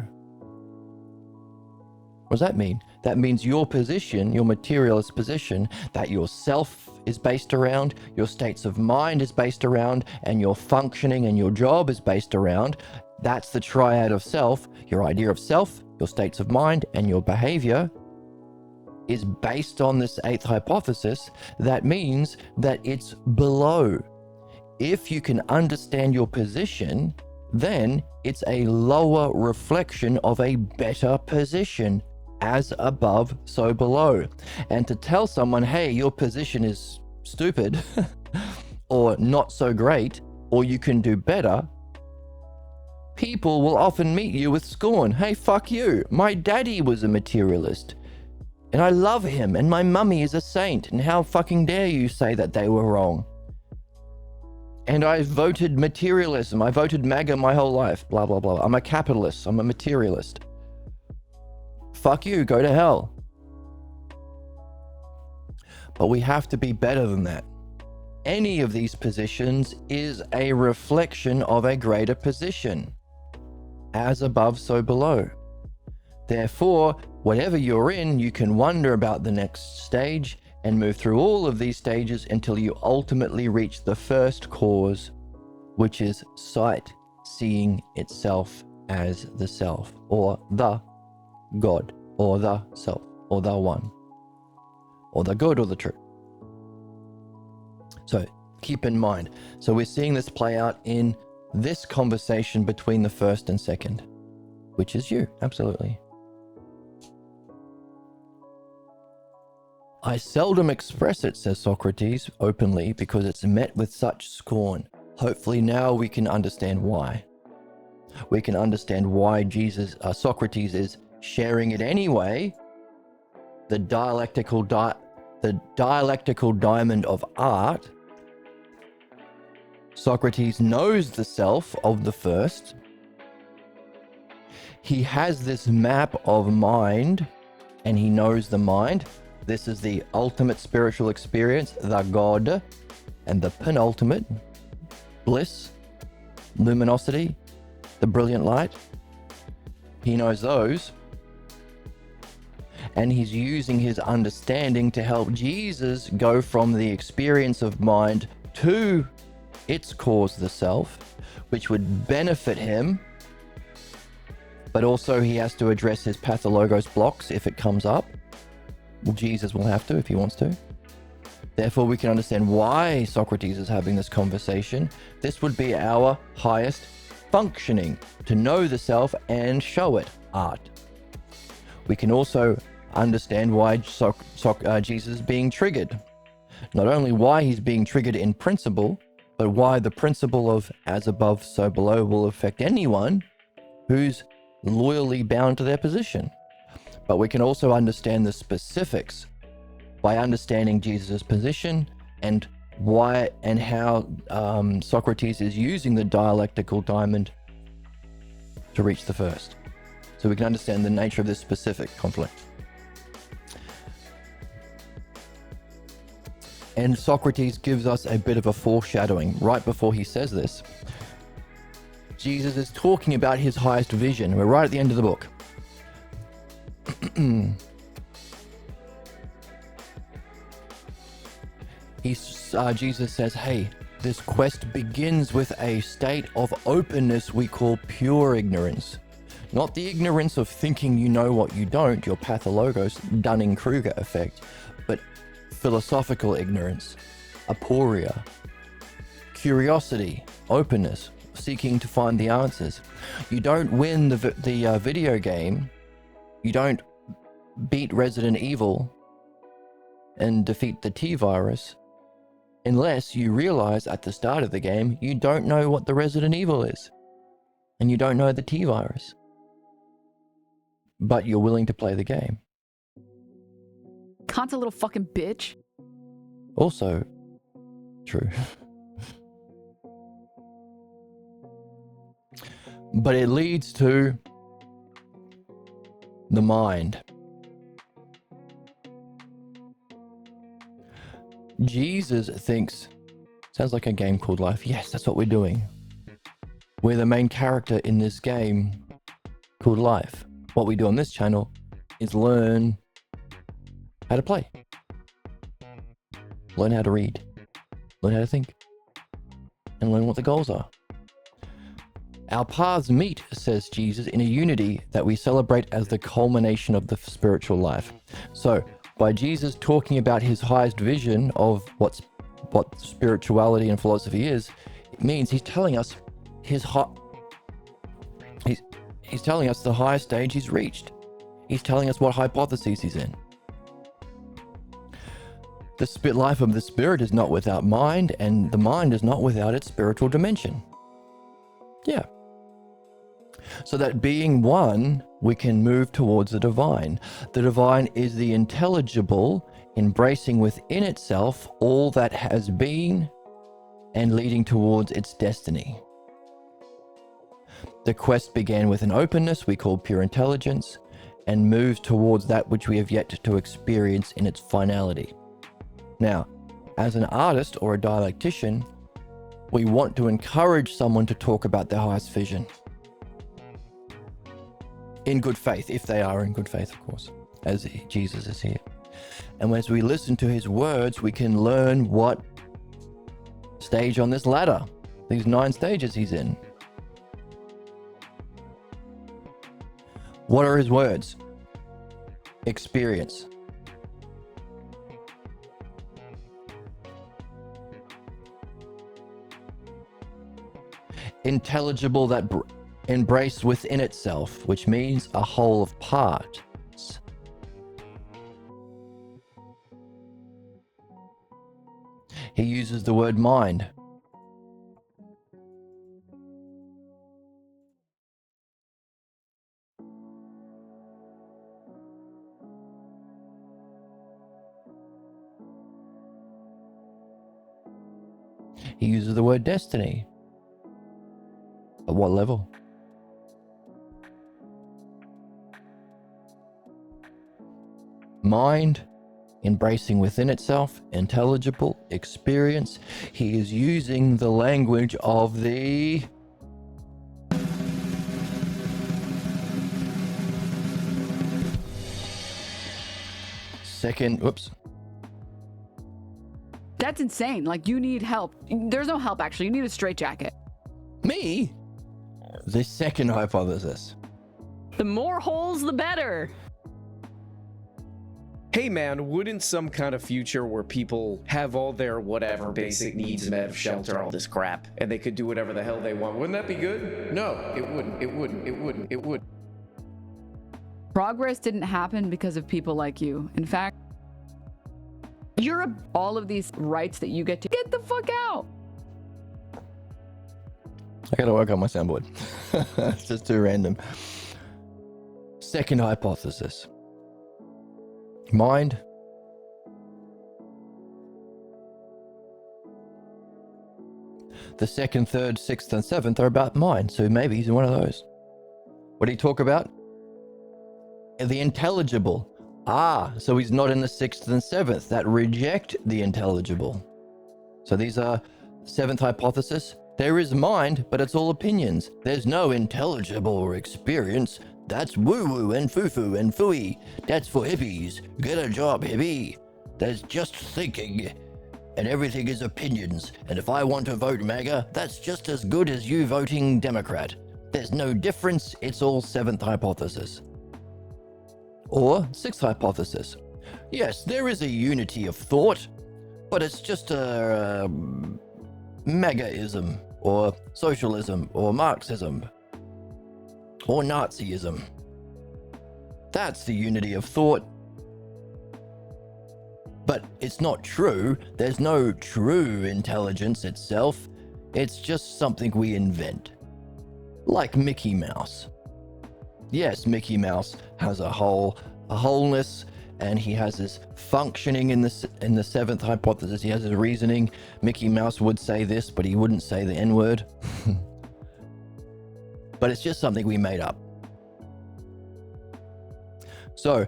Speaker 1: What does that mean? That means your position, your materialist position, that your self is based around, your states of mind is based around, and your functioning and your job is based around. That's the triad of self. Your idea of self, your states of mind, and your behavior is based on this 8th hypothesis. That means that it's below. If you can understand your position, then it's a lower reflection of a better position. As above, so below. And to tell someone, hey, your position is stupid, or not so great, or you can do better, people will often meet you with scorn. Hey, fuck you. My daddy was a materialist, and I love him, and my mummy is a saint, and how fucking dare you say that they were wrong? And I voted materialism. I voted MAGA my whole life, blah, blah, blah. I'm a capitalist. I'm a materialist. Fuck you, go to hell. But we have to be better than that. Any of these positions is a reflection of a greater position. As above, so below. Therefore, whatever you're in, you can wonder about the next stage and move through all of these stages until you ultimately reach the first cause, which is sight seeing itself as the self, or the God, or the self, or the one, or the good, or the true. So keep in mind. So we're seeing this play out in this conversation between the first and second, which is you, absolutely. I seldom express it, says Socrates openly, because it's met with such scorn. Hopefully now we can understand why. We can understand why Socrates is sharing it anyway. The dialectical diamond of art. Socrates knows the self of the first. He has this map of mind, and he knows the mind. This is the ultimate spiritual experience, the God, and the penultimate, bliss, luminosity, the brilliant light. He knows those. And he's using his understanding to help Jesus go from the experience of mind to its cause, the self, which would benefit him. But also he has to address his pathologos blocks if it comes up. Well, Jesus will have to if he wants to. Therefore, we can understand why Socrates is having this conversation. This would be our highest functioning, to know the self and show it, art. We can also understand why Jesus is being triggered. Not only why he's being triggered in principle, but why the principle of as above, so below will affect anyone who's loyally bound to their position. But we can also understand the specifics by understanding Jesus' position and why and how Socrates is using the dialectical diamond to reach the first. So we can understand the nature of this specific conflict. And Socrates gives us a bit of a foreshadowing right before he says this. Jesus is talking about his highest vision. We're right at the end of the book. Jesus says, hey, this quest begins with a state of openness we call pure ignorance. Not the ignorance of thinking you know what you don't, your pathologos, Dunning-Kruger effect, but philosophical ignorance, aporia, curiosity, openness, seeking to find the answers. You don't win the video game. You don't beat Resident Evil and defeat the T-virus unless you realize at the start of the game you don't know what the Resident Evil is and you don't know the T-virus. But you're willing to play the game.
Speaker 2: Kant's a little fucking bitch.
Speaker 1: Also true. But it leads to the mind. Jesus thinks, sounds like a game called life. Yes, that's what we're doing. We're the main character in this game called life. What we do on this channel is learn how to play, learn how to read, learn how to think, and learn what the goals are. Our paths meet, says Jesus, in a unity that we celebrate as the culmination of the spiritual life. So, by Jesus talking about his highest vision of what spirituality and philosophy is, it means he's telling us he's telling us the highest stage he's reached. He's telling us what hypotheses he's in. The life of the spirit is not without mind, and the mind is not without its spiritual dimension. Yeah. So that being one, we can move towards the divine. The divine is the intelligible, embracing within itself all that has been and leading towards its destiny. The quest began with an openness we call pure intelligence and moves towards that which we have yet to experience in its finality. Now, as an artist or a dialectician, we want to encourage someone to talk about their highest vision. In good faith, if they are in good faith, of course, as Jesus is here. And as we listen to his words, we can learn what stage on this ladder, these 9 stages he's in. What are his words? Experience. Intelligible, that embraced within itself, which means a whole of parts. He uses the word mind. He uses the word destiny. At what level? Mind, embracing within itself, intelligible, experience. He is using the language of the second, whoops.
Speaker 2: That's insane. Like, you need help. There's no help, actually. You need a straitjacket.
Speaker 1: Me? The second hypothesis.
Speaker 3: The more holes, the better.
Speaker 5: Hey man, wouldn't some kind of future where people have all their whatever basic needs met of shelter, all this crap, and they could do whatever the hell they want, wouldn't that be good? No, it wouldn't, it wouldn't, it wouldn't, it would.
Speaker 2: Progress didn't happen because of people like you. In fact, all of these rights that you get the fuck out.
Speaker 1: I gotta work on my soundboard. It's just too random. Second hypothesis. Mind. The second, third, sixth, and seventh are about mind, so maybe he's in one of those. What did he talk about? The intelligible. Ah, so he's not in the sixth and seventh that reject the intelligible. So these are seventh hypothesis. There is mind, but it's all opinions. There's no intelligible experience. That's woo-woo and foo-foo and fooey. That's for hippies. Get a job, hippie. There's just thinking. And everything is opinions. And if I want to vote MAGA, that's just as good as you voting Democrat. There's no difference. It's all seventh hypothesis. Or sixth hypothesis. Yes, there is a unity of thought, but it's just a MAGAism, or socialism, or Marxism, or Nazism. That's the unity of thought. But it's not true. There's no true intelligence itself. It's just something we invent. Like Mickey Mouse. Yes, Mickey Mouse has a wholeness, and he has his functioning in the seventh hypothesis. He has his reasoning. Mickey Mouse would say this, but he wouldn't say the N-word. But it's just something we made up. So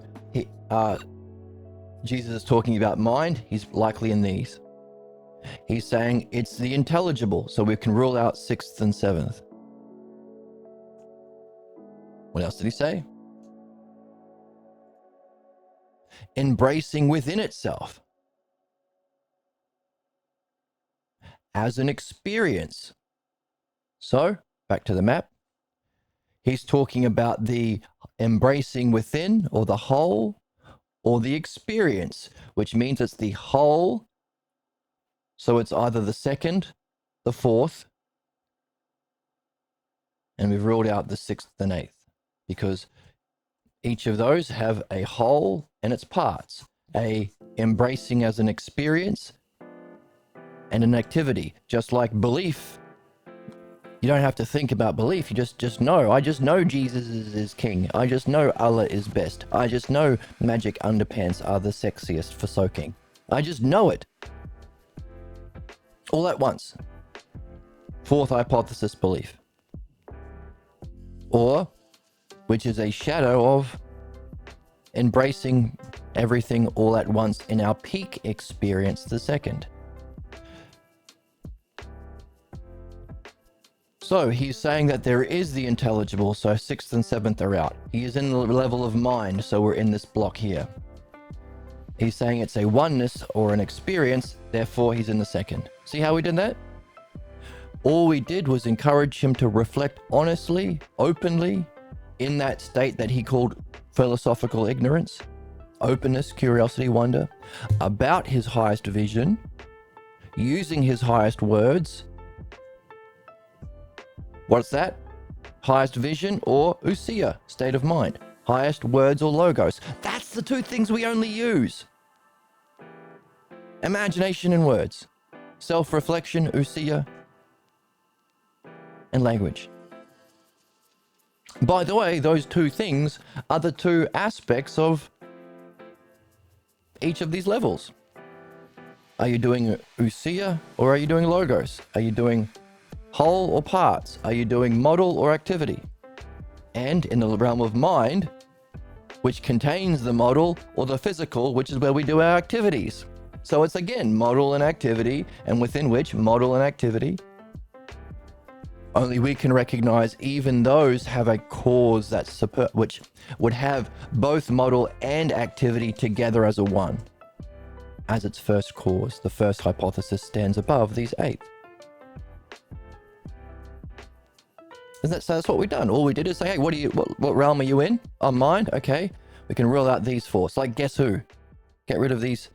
Speaker 1: Jesus is talking about mind. He's likely in these. He's saying it's the intelligible, so we can rule out sixth and seventh. What else did he say? Embracing within itself as an experience. So, back to the map. He's talking about the embracing within, or the whole, or the experience, which means it's the whole. So it's either the second, the fourth, and we've ruled out the sixth and eighth, because each of those have a whole and its parts, a embracing as an experience and an activity. Just like belief, you don't have to think about belief. You just know. I just know Jesus is king. I just know Allah is best. I just know magic underpants are the sexiest for soaking. I just know it. All at once. Fourth hypothesis, belief. Or, which is a shadow of embracing everything all at once in our peak experience, the second. So he's saying that there is the intelligible, so sixth and seventh are out. He is in the level of mind, so we're in this block here. He's saying it's a oneness or an experience, therefore he's in the second. See how we did that? All we did was encourage him to reflect honestly, openly, in that state that he called philosophical ignorance, openness, curiosity, wonder, about his highest vision, using his highest words. What's that? Highest vision or ousia, state of mind. Highest words or logos. That's the two things we only use. Imagination and words. self-reflection, ousia, and language. By the way, those two things are the two aspects of each of these levels. Are you doing ousia or are you doing logos? Are you doing whole or parts? Are you doing model or activity? And in the realm of mind, which contains the model, or the physical, which is where we do our activities. So it's again model and activity, and within which model and activity, only we can recognize even those have a cause that's which would have both model and activity together as a one, as its first cause. The first hypothesis stands above these 8. So that's what we've done. All we did is say, hey, what realm are you in? On mind? Okay. We can rule out these 4. It's like guess who? Get rid of these.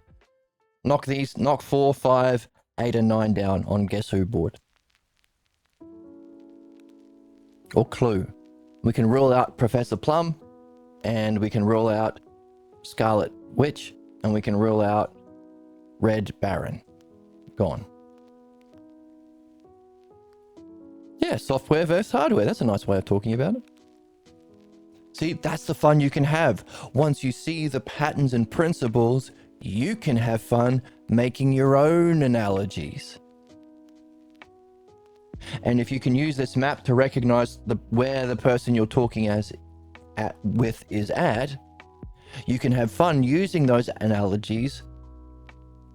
Speaker 1: Knock 4, 5, 8, and 9 down on guess who board. Or clue. We can rule out Professor Plum, and we can rule out Scarlet Witch, and we can rule out Red Baron. Gone. Yeah, software versus hardware. That's a nice way of talking about it. See, that's the fun you can have. Once you see the patterns and principles, you can have fun making your own analogies. And if you can use this map to recognize where the person you're talking with is at, you can have fun using those analogies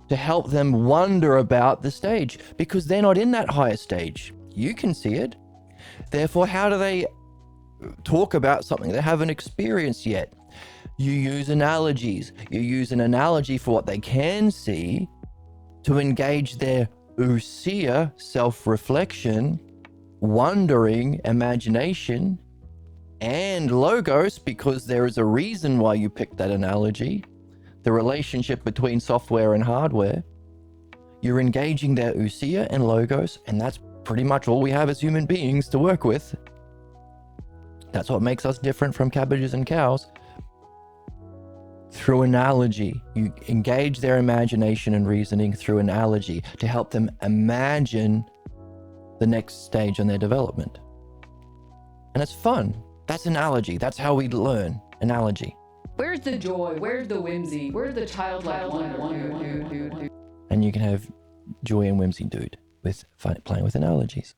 Speaker 1: to help them wonder about the stage, because they're not in that higher stage. You can see it. Therefore, how do they talk about something they haven't experienced yet? You use analogies. You use an analogy for what they can see to engage their ousia, self-reflection, wondering, imagination, and logos, because there is a reason why you picked that analogy. The relationship between software and hardware. You're engaging their ousia and logos, and that's pretty much all we have as human beings to work with. That's what makes us different from cabbages and cows. Through analogy, you engage their imagination and reasoning through analogy to help them imagine the next stage in their development. And it's fun. That's analogy. That's how we learn. Analogy.
Speaker 2: Where's the joy? Where's the whimsy? Where's the childlike wonder?
Speaker 1: And you can have joy and whimsy, dude, with playing with analogies.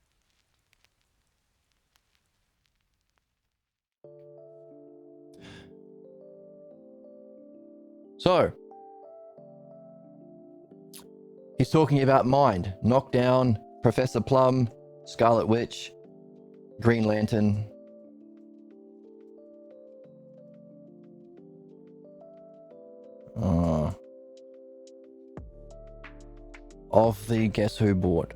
Speaker 1: So, he's talking about mind. Knockdown, Professor Plum, Scarlet Witch, Green Lantern. Of the Guess Who board.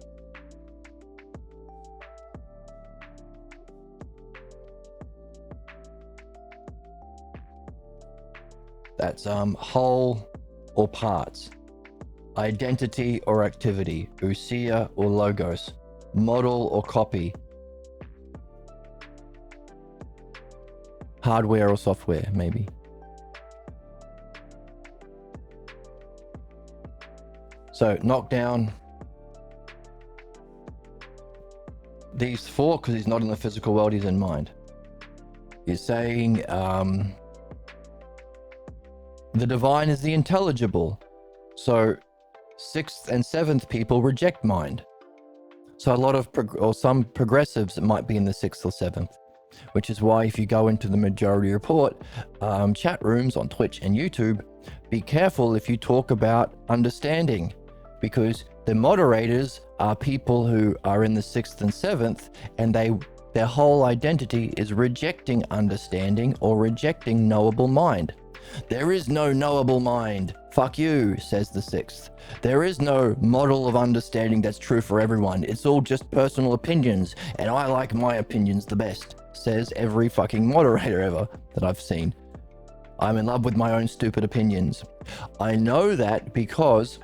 Speaker 1: That's whole or parts, identity or activity, ousia or logos, model or copy, hardware or software, maybe. So knock down these 4 because he's not in the physical world, he's in mind. He's saying the divine is the intelligible. So 6th and 7th people reject mind. So a lot of some progressives might be in the 6th or 7th, which is why if you go into the majority report chat rooms on Twitch and YouTube, be careful if you talk about understanding, because the moderators are people who are in the 6th and 7th, and their whole identity is rejecting understanding or rejecting knowable mind. There is no knowable mind. Fuck you, says the 6th. There is no model of understanding that's true for everyone. It's all just personal opinions, and I like my opinions the best, says every fucking moderator ever that I've seen. I'm in love with my own stupid opinions. I know that because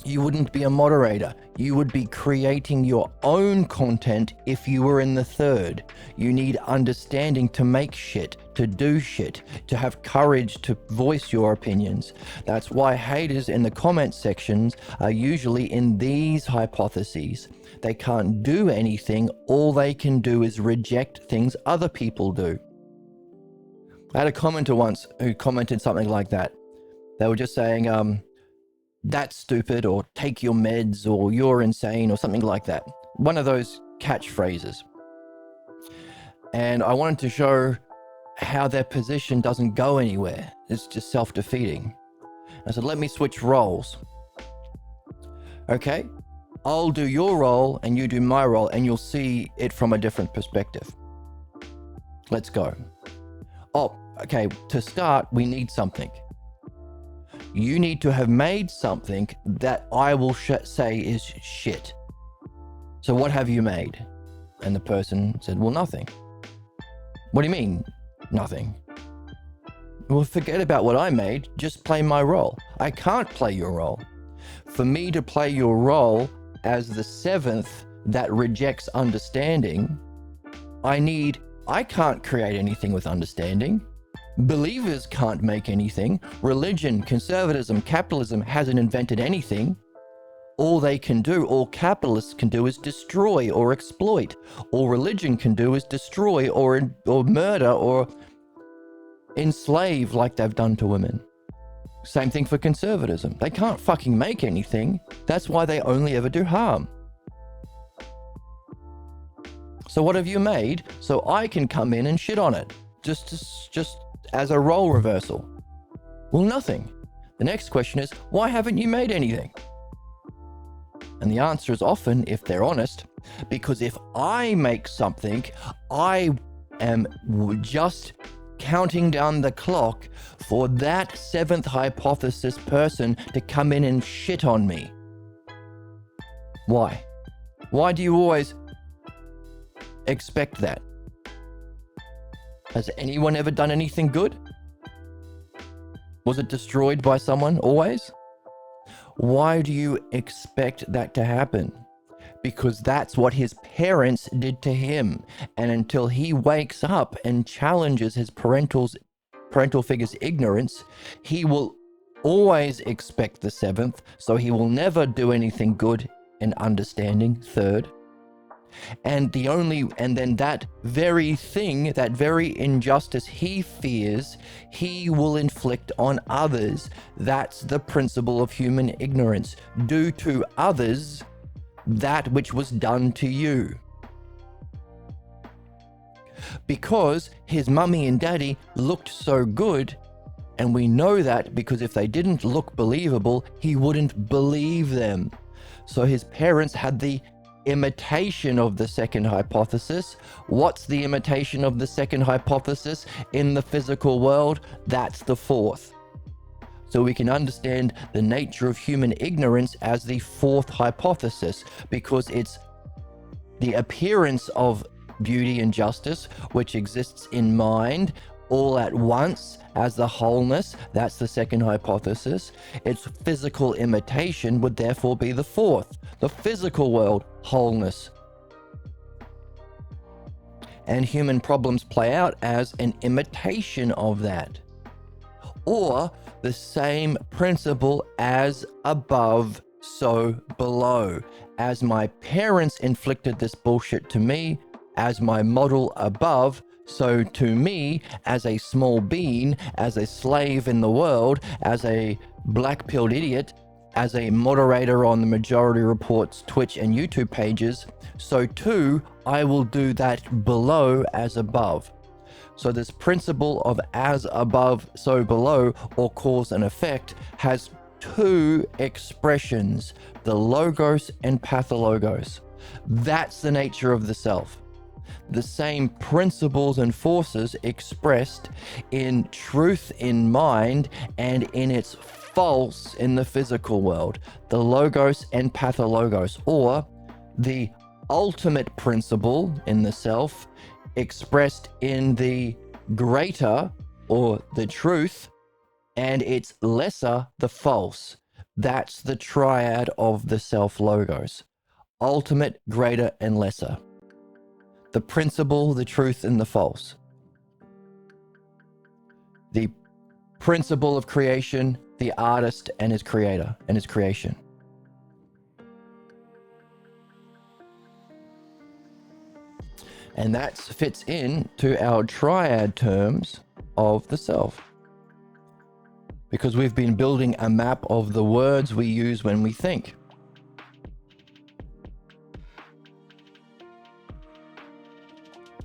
Speaker 1: You wouldn't be a moderator. You would be creating your own content if you were in the third. You need understanding to make shit, to do shit, to have courage to voice your opinions. That's why haters in the comment sections are usually in these hypotheses. They can't do anything. All they can do is reject things other people do. I had a commenter once who commented something like that. They were just saying, that's stupid, or take your meds, or you're insane, or something like that. One of those catchphrases. And I wanted to show how their position doesn't go anywhere. It's just self-defeating. I said, let me switch roles. Okay, I'll do your role and you do my role, and you'll see it from a different perspective. Let's go. Oh, okay, to start, we need something. You need to have made something that I will say is shit. So what have you made? And the person said, well, nothing. What do you mean, nothing? Well, forget about what I made. Just play my role. I can't play your role. For me to play your role as the seventh that rejects understanding, I can't create anything with understanding. Believers can't make anything. Religion, conservatism, capitalism hasn't invented anything. All they can do, all capitalists can do, is destroy or exploit. All religion can do is destroy or murder or enslave like they've done to women. Same thing for conservatism. They can't fucking make anything. That's why they only ever do harm. So what have you made so I can come in and shit on it? Just as a role reversal? Well, nothing. The next question is, why haven't you made anything? And the answer is often, if they're honest, because if I make something, I am just counting down the clock for that seventh hypothesis person to come in and shit on me. Why? Why do you always expect that? Has anyone ever done anything good? Was it destroyed by someone always? Why do you expect that to happen? Because that's what his parents did to him. And until he wakes up and challenges his parental figure's ignorance, he will always expect the seventh, so he will never do anything good in understanding, third. And then that very thing, that very injustice he fears, he will inflict on others. That's the principle of human ignorance. Do to others that which was done to you. Because his mummy and daddy looked so good, and we know that because if they didn't look believable, he wouldn't believe them. So his parents had the imitation of the second hypothesis. What's the imitation of the second hypothesis in the physical world? That's the fourth. So we can understand the nature of human ignorance as the fourth hypothesis, because it's the appearance of beauty and justice, which exists in mind all at once as the wholeness. That's the second hypothesis. Its physical imitation would therefore be the fourth, the physical world wholeness. And human problems play out as an imitation of that. Or the same principle, as above, so below. As my parents inflicted this bullshit to me, as my model above, so to me, as a small being, as a slave in the world, as a black-pilled idiot, as a moderator on the Majority Report's Twitch and YouTube pages, so too I will do that below as above. So this principle of as above, so below, or cause and effect, has two expressions, the logos and pathologos. That's the nature of the self. The same principles and forces expressed in truth in mind and in its false in the physical world, the logos and pathologos, or the ultimate principle in the self expressed in the greater or the truth, and its lesser, the false. That's the triad of the self logos: ultimate, greater, and lesser. The principle, the truth, and the false. The principle of creation, the artist and his creator and his creation. And that fits in to our triad terms of the self. Because we've been building a map of the words we use when we think.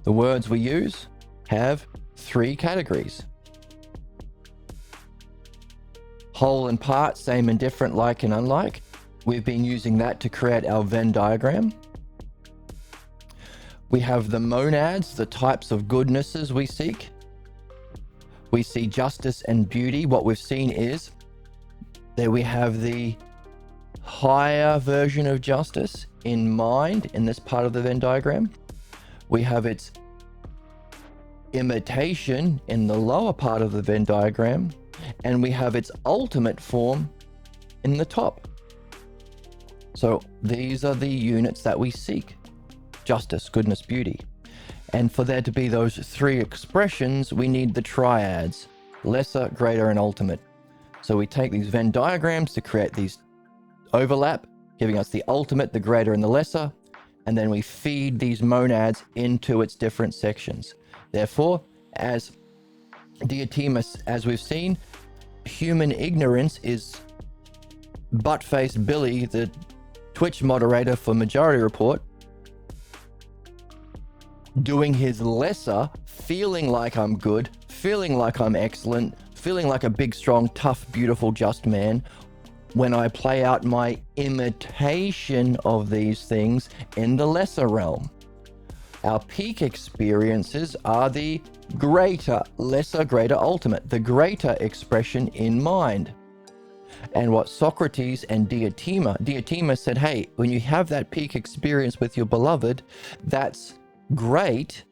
Speaker 1: The words we use have 3 categories: whole and part, same and different, like and unlike. We've been using that to create our Venn diagram. We have the monads, the types of goodnesses we seek. We see justice and beauty. What we've seen is that we have the higher version of justice in mind in this part of the Venn diagram. We have its imitation in the lower part of the Venn diagram, and we have its ultimate form in the top. So these are the units that we seek: justice, goodness, beauty. And for there to be those 3 expressions, we need the triads: lesser, greater, and ultimate. So we take these Venn diagrams to create these overlap, giving us the ultimate, the greater, and the lesser, and then we feed these monads into its different sections. Therefore, as Diotimus, as we've seen, human ignorance is butt-faced Billy, the Twitch moderator for Majority Report, doing his lesser, feeling like I'm good, feeling like I'm excellent, feeling like a big, strong, tough, beautiful, just man, when I play out my imitation of these things in the lesser realm. Our peak experiences are the greater, lesser, greater, ultimate, the greater expression in mind. And what Socrates and Diotimus said, hey, when you have that peak experience with your beloved, that's great,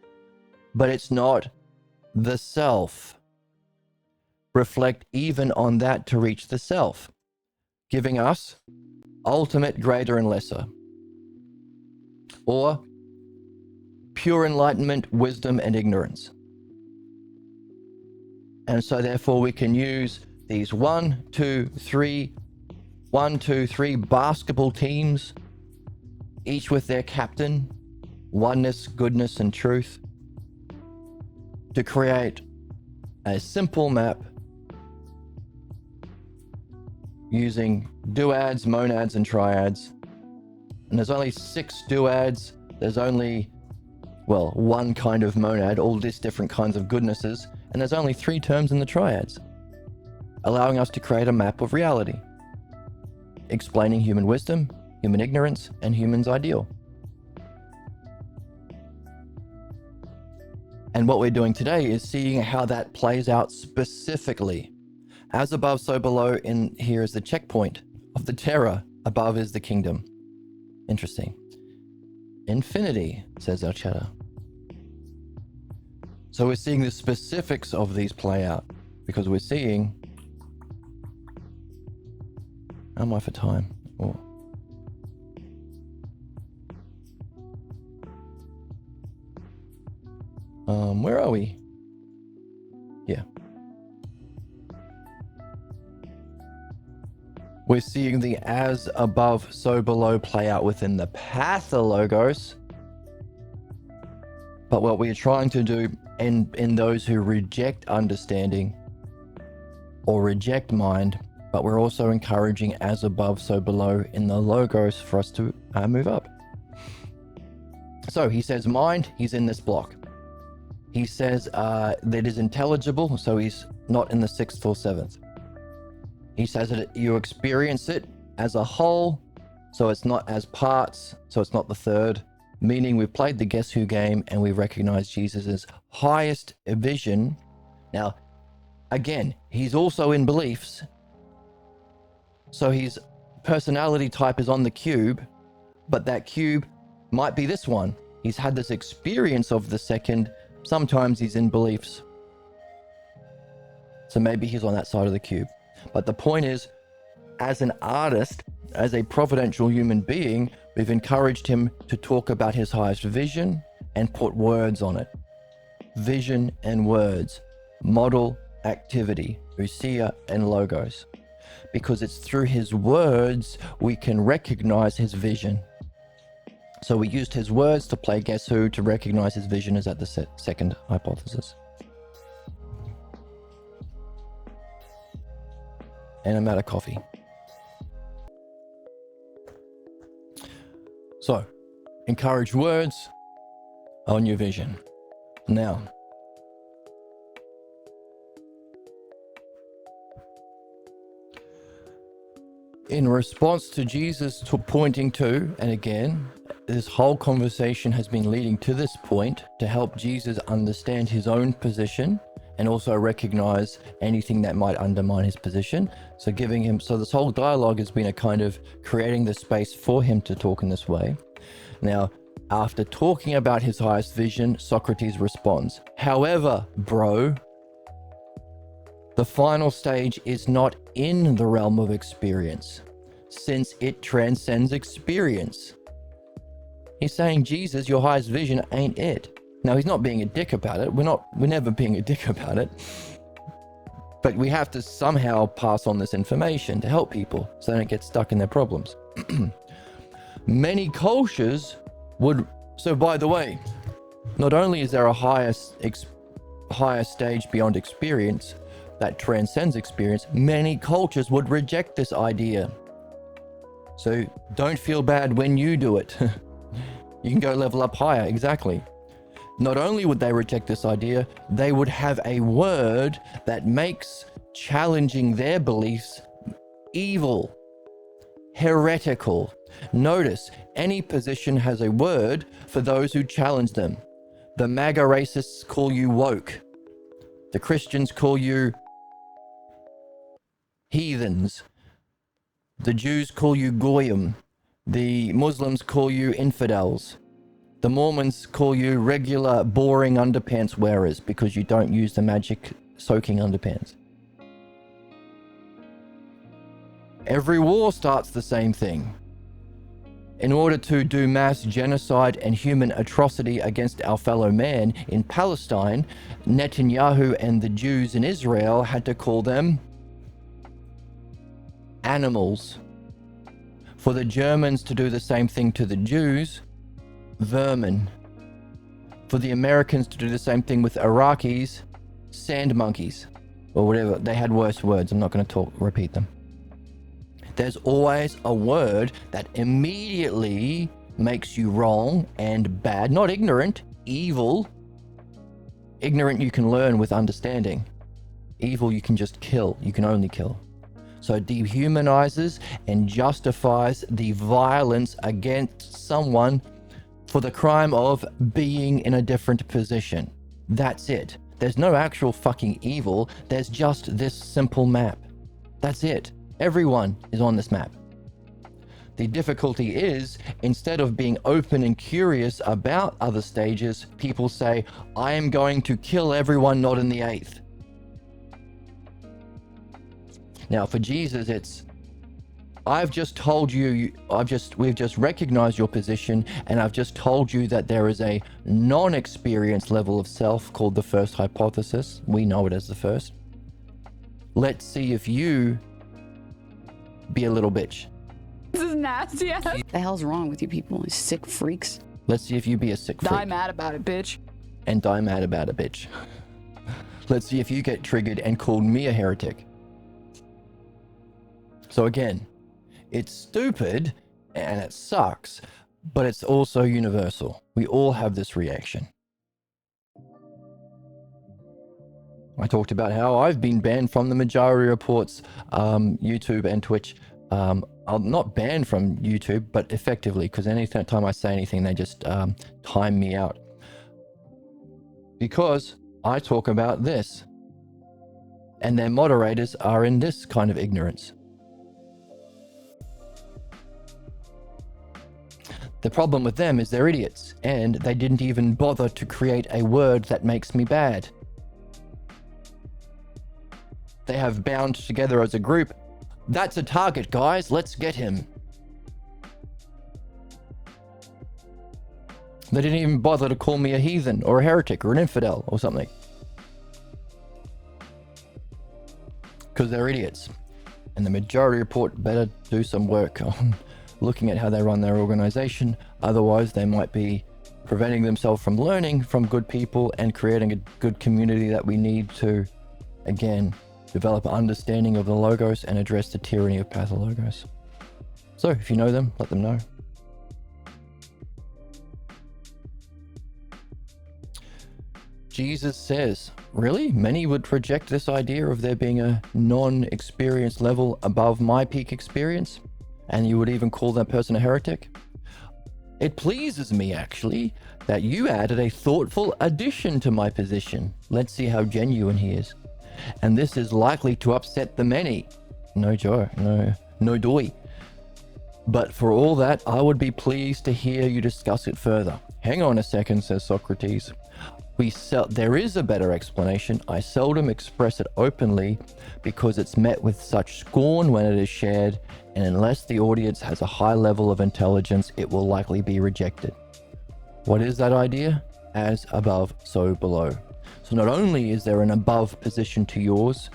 Speaker 1: but it's not the self. Reflect even on that to reach the self, giving us ultimate, greater, and lesser, or pure enlightenment, wisdom, and ignorance. And so therefore we can use these 1, 2, 3 basketball teams, each with their captain, oneness, goodness, and truth, to create a simple map using duads, monads, and triads. And there's only 6 duads. There's only, well, 1 kind of monad, all these different kinds of goodnesses. And there's only 3 terms in the triads, allowing us to create a map of reality, explaining human wisdom, human ignorance, and human's ideal. And what we're doing today is seeing how that plays out specifically. As above, so below. In here is the checkpoint of the terror. Above is the kingdom. Interesting. Infinity, says our chatter. So we're seeing the specifics of these play out, because we're seeing... How am I for time? Oh. Where are we? Yeah. We're seeing the as above, so below play out within the pathologos. But what we're trying to do in those who reject understanding or reject mind, but we're also encouraging as above, so below in the logos for us to move up. So he says mind, he's in this block. He says that is intelligible, so he's not in the 6th or 7th. He says that you experience it as a whole, so it's not as parts, so it's not the 3rd, meaning we've played the Guess Who game and we recognize Jesus' highest vision. Now, again, he's also in beliefs, so his personality type is on the cube, but that cube might be this one. He's had this experience of the 2nd. Sometimes he's in beliefs, so maybe he's on that side of the cube. But the point is, as an artist, as a providential human being, we've encouraged him to talk about his highest vision and put words on it. Vision and words, model, activity, ousia, and logos. Because it's through his words we can recognize his vision. So we used his words to play Guess Who to recognize his vision as at the second hypothesis. And I'm out of coffee. So, encourage words on your vision. Now, in response to Jesus pointing to, and again, this whole conversation has been leading to this point to help Jesus understand his own position and also recognize anything that might undermine his position. So this whole dialogue has been a kind of creating the space for him to talk in this way. Now, after talking about his highest vision, Socrates responds, "However, bro, the final stage is not in the realm of experience, since it transcends experience." He's saying, Jesus, your highest vision ain't it. Now, he's not being a dick about it. We're never being a dick about it. But we have to somehow pass on this information to help people so they don't get stuck in their problems. Many cultures would... So, by the way, not only is there a higher stage beyond experience that transcends experience, many cultures would reject this idea. So, don't feel bad when you do it. You can go level up higher, exactly. Not only would they reject this idea, they would have a word that makes challenging their beliefs evil, heretical. Notice, any position has a word for those who challenge them. The MAGA racists call you woke. The Christians call you heathens. The Jews call you goyim. The Muslims call you infidels. The Mormons call you regular, boring underpants wearers because you don't use the magic soaking underpants. Every war starts the same thing. In order to do mass genocide and human atrocity against our fellow man in Palestine, Netanyahu and the Jews in Israel had to call them animals. For the Germans to do the same thing to the Jews, vermin. For the Americans to do the same thing with Iraqis, sand monkeys, or whatever. They had worse words. I'm not going to repeat them. There's always a word that immediately makes you wrong and bad. Not ignorant, evil. Ignorant you can learn with understanding. Evil you can just kill. You can only kill. So it dehumanizes and justifies the violence against someone for the crime of being in a different position. That's it. There's no actual fucking evil. There's just this simple map. That's it. Everyone is on this map. The difficulty is, instead of being open and curious about other stages, people say, I am going to kill everyone not in the eighth. Now for Jesus, it's, I've just told you, we've just recognized your position, and I've just told you that there is a non-experienced level of self called the first hypothesis. We know it as the first. Let's see if you be a little bitch.
Speaker 3: This is nasty.
Speaker 2: What the hell's wrong with you people? You sick freaks.
Speaker 1: Let's see if you be a sick freak.
Speaker 2: Die mad about it, bitch.
Speaker 1: And die mad about it, bitch. Let's see if you get triggered and called me a heretic. So again, it's stupid and it sucks, but it's also universal. We all have this reaction. I talked about how I've been banned from the Majority Reports YouTube and Twitch. I'm not banned from YouTube, but effectively, because any time I say anything, they just time me out. Because I talk about this. And their moderators are in this kind of ignorance. The problem with them is they're idiots, and they didn't even bother to create a word that makes me bad. They have bound together as a group, That's a target, guys. Let's get him. They didn't even bother to call me a heathen or a heretic or an infidel or something. Because they're idiots. And the majority report better do some work on looking at how they run their organization. Otherwise, they might be preventing themselves from learning from good people and creating a good community that we need to, again, develop an understanding of the logos and address the tyranny of pathologos. So if you know them, let them know. Jesus says, really? Many would reject this idea of there being a non-experience level above my peak experience, and you would even call that person a heretic? It pleases me, actually, that you added a thoughtful addition to my position. Let's see how genuine he is. And this is likely to upset the many. No joy, no doy. But for all that, I would be pleased to hear you discuss it further. Hang on a second, says Socrates. There is a better explanation. I seldom express it openly because it's met with such scorn when it is shared, and unless the audience has a high level of intelligence, it will likely be rejected. What is that idea? As above, so below. So not only is there an above position to yours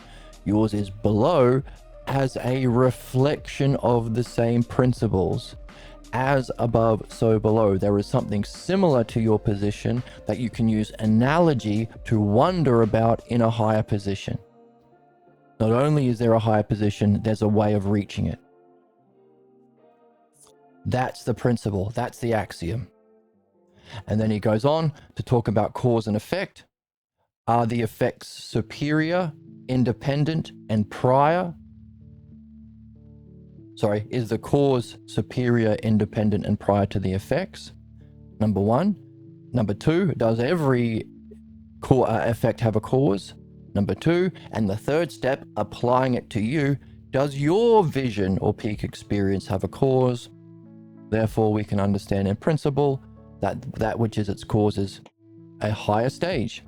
Speaker 1: is below as a reflection of the same principles. As above, so below. There is something similar to your position that you can use analogy to wonder about in a higher position. Not only is there a higher position, there's a way of reaching it. That's the principle. That's the axiom. And then he goes on to talk about cause and effect. Are the effects superior, independent, and prior? Is the cause superior, independent, and prior to the effects? Number one. Number two, does every effect have a cause? Number two. And the third step, applying it to you, does your vision or peak experience have a cause? Therefore, we can understand in principle that which is its cause is a higher stage.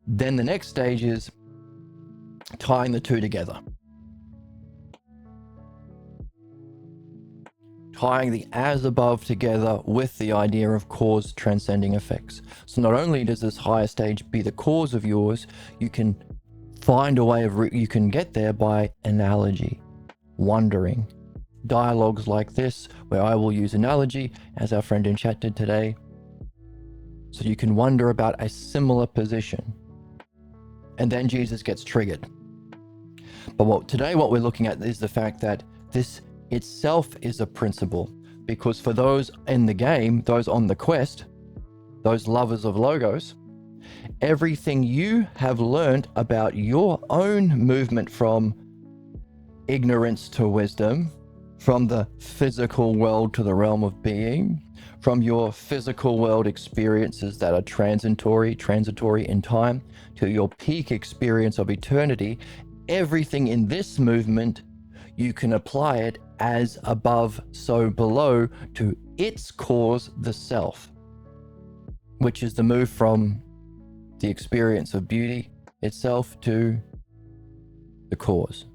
Speaker 1: Then the next stage is tying the two together. Tying the as above together with the idea of cause transcending effects. So not only does this higher stage be the cause of yours, you can find a way of you can get there by analogy, wondering. Dialogues like this, where I will use analogy, as our friend in chat did today, so you can wonder about a similar position. And then Jesus gets triggered. But today what we're looking at is the fact that this itself is a principle, because for those in the game, those on the quest, those lovers of logos, everything you have learned about your own movement from ignorance to wisdom, from the physical world to the realm of being, from your physical world experiences that are transitory in time, to your peak experience of eternity, everything in this movement, you can apply it as above, so below to its cause, the self, which is the move from the experience of beauty itself to the cause,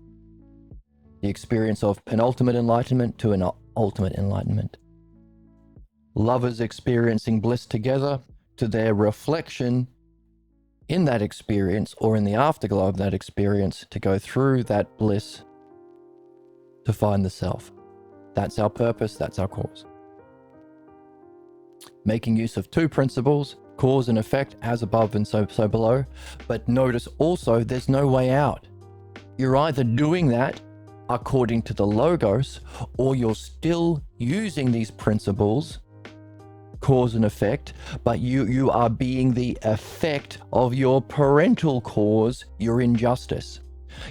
Speaker 1: the experience of penultimate enlightenment to an ultimate enlightenment. Lovers experiencing bliss together to their reflection in that experience or in the afterglow of that experience to go through that bliss to find the self. That's our purpose, that's our cause. Making use of two principles, cause and effect, as above and so below. But notice also there's no way out. You're either doing that according to the logos, or you're still using these principles, cause and effect, but you are being the effect of your parental cause, your injustice.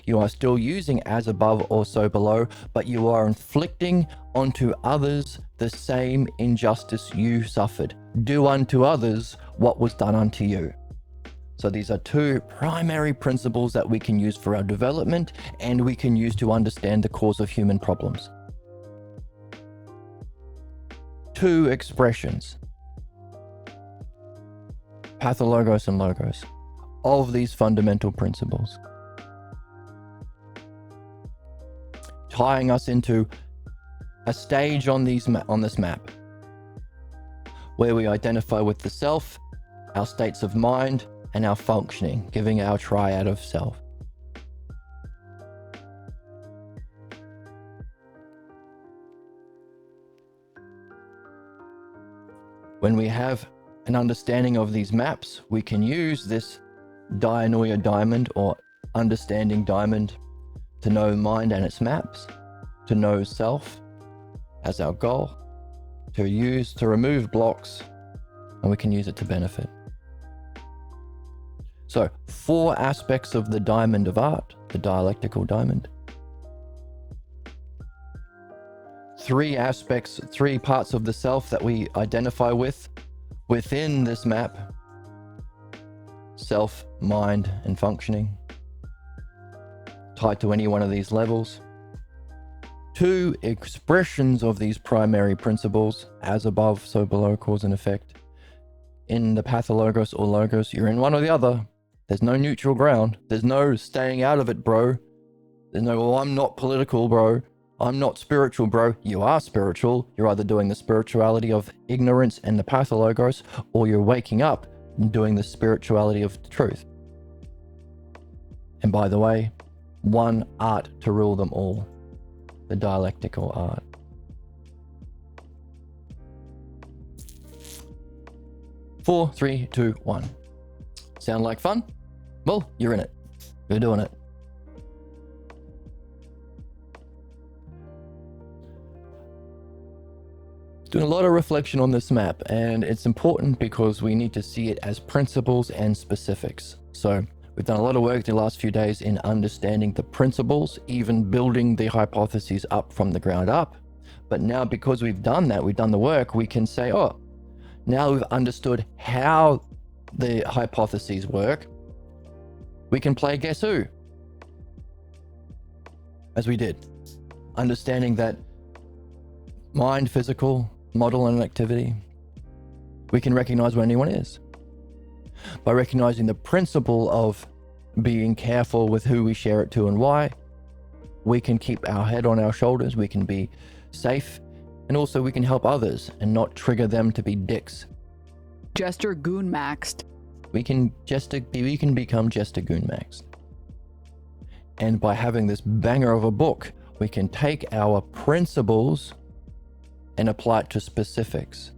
Speaker 1: You are still using as above or so below, but you are inflicting onto others the same injustice you suffered. Do unto others what was done unto you. So these are two primary principles that we can use for our development, and we can use to understand the cause of human problems. Two expressions, pathologos and logos, of these fundamental principles. tying us into a stage on this map where we identify with the self, our states of mind, and our functioning, giving our triad of self. When we have an understanding of these maps, we can use this dianoia diamond or understanding diamond to know mind and its maps, to know self as our goal, to remove blocks, and we can use it to benefit. So 4 aspects of the diamond of art, the dialectical diamond. 3 parts of the self that we identify with within this map: self, mind, and functioning, tied to any one of these levels. 2 expressions of these primary principles: as above, so below, cause and effect. In the pathologos or logos, you're in one or the other. There's no neutral ground. There's no staying out of it, bro. There's no, well, I'm not political, bro. I'm not spiritual, bro. You are spiritual. You're either doing the spirituality of ignorance and the pathologos, or you're waking up and doing the spirituality of the truth. And by the way, one art to rule them all: the dialectical art. Four, 3, 2, 1. Sound like fun? Well, you're in it. You're doing it. Doing a lot of reflection on this map, and it's important because we need to see it as principles and specifics. So we've done a lot of work the last few days in understanding the principles, even building the hypotheses up from the ground up. But now, because we've done that, we've done the work, we can say, oh, now we've understood how the hypotheses work, we can play guess who, as we did, understanding that mind, physical, model, and activity, we can recognize what anyone is. By recognizing the principle of being careful with who we share it to and why, we can keep our head on our shoulders, we can be safe, and also we can help others and not trigger them to be dicks.
Speaker 2: Jester Goon Maxed.
Speaker 1: We can become Jester Goon Maxed. And by having this banger of a book, we can take our principles and apply it to specifics.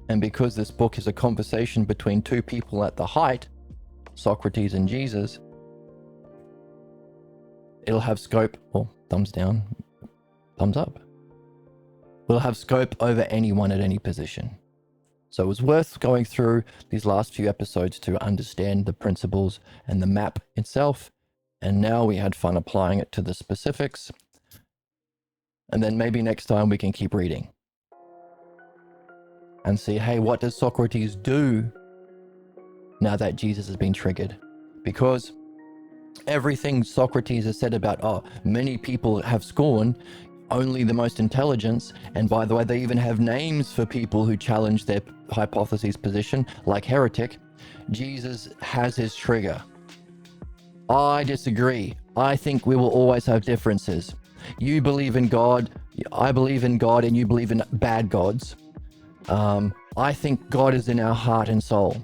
Speaker 1: And because this book is a conversation between 2 people at the height, Socrates and Jesus, it'll have scope, or thumbs down, thumbs up. We'll have scope over anyone at any position. So it was worth going through these last few episodes to understand the principles and the map itself. And now we had fun applying it to the specifics. And then maybe next time we can keep reading and see, hey, what does Socrates do now that Jesus has been triggered? Because everything Socrates has said about, oh, many people have scorn, only the most intelligent, and by the way, they even have names for people who challenge their hypothesis position, like heretic. Jesus has his trigger. I disagree. I think we will always have differences. You believe in God, I believe in God, and you believe in bad gods. I think God is in our heart and soul.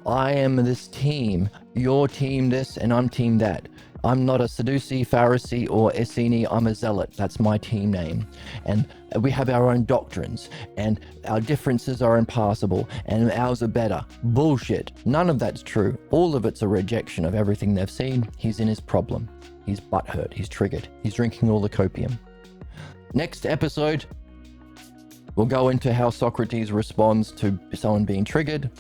Speaker 1: I am this team, your team this, and I'm team that. I'm not a Sadducee, Pharisee, or Essene, I'm a zealot. That's my team name. And we have our own doctrines, and our differences are impassable, and ours are better. Bullshit. None of that's true. All of it's a rejection of everything they've seen. He's in his problem. He's butthurt. He's triggered. He's drinking all the copium. Next episode, we'll go into how Socrates responds to someone being triggered.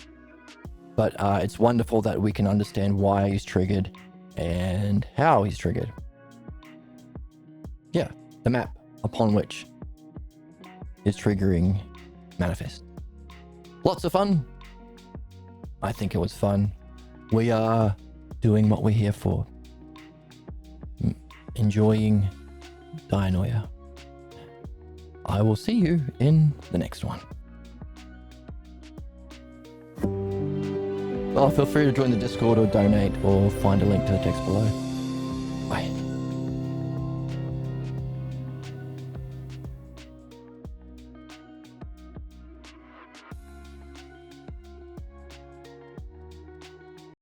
Speaker 1: But it's wonderful that we can understand why he's triggered and how he's triggered. Yeah, the map upon which is triggering manifest. Lots of fun. I think it was fun. We are doing what we're here for. Enjoying Dianoia. I will see you in the next one. Well, feel free to join the Discord or donate or find a link to the text below. Bye.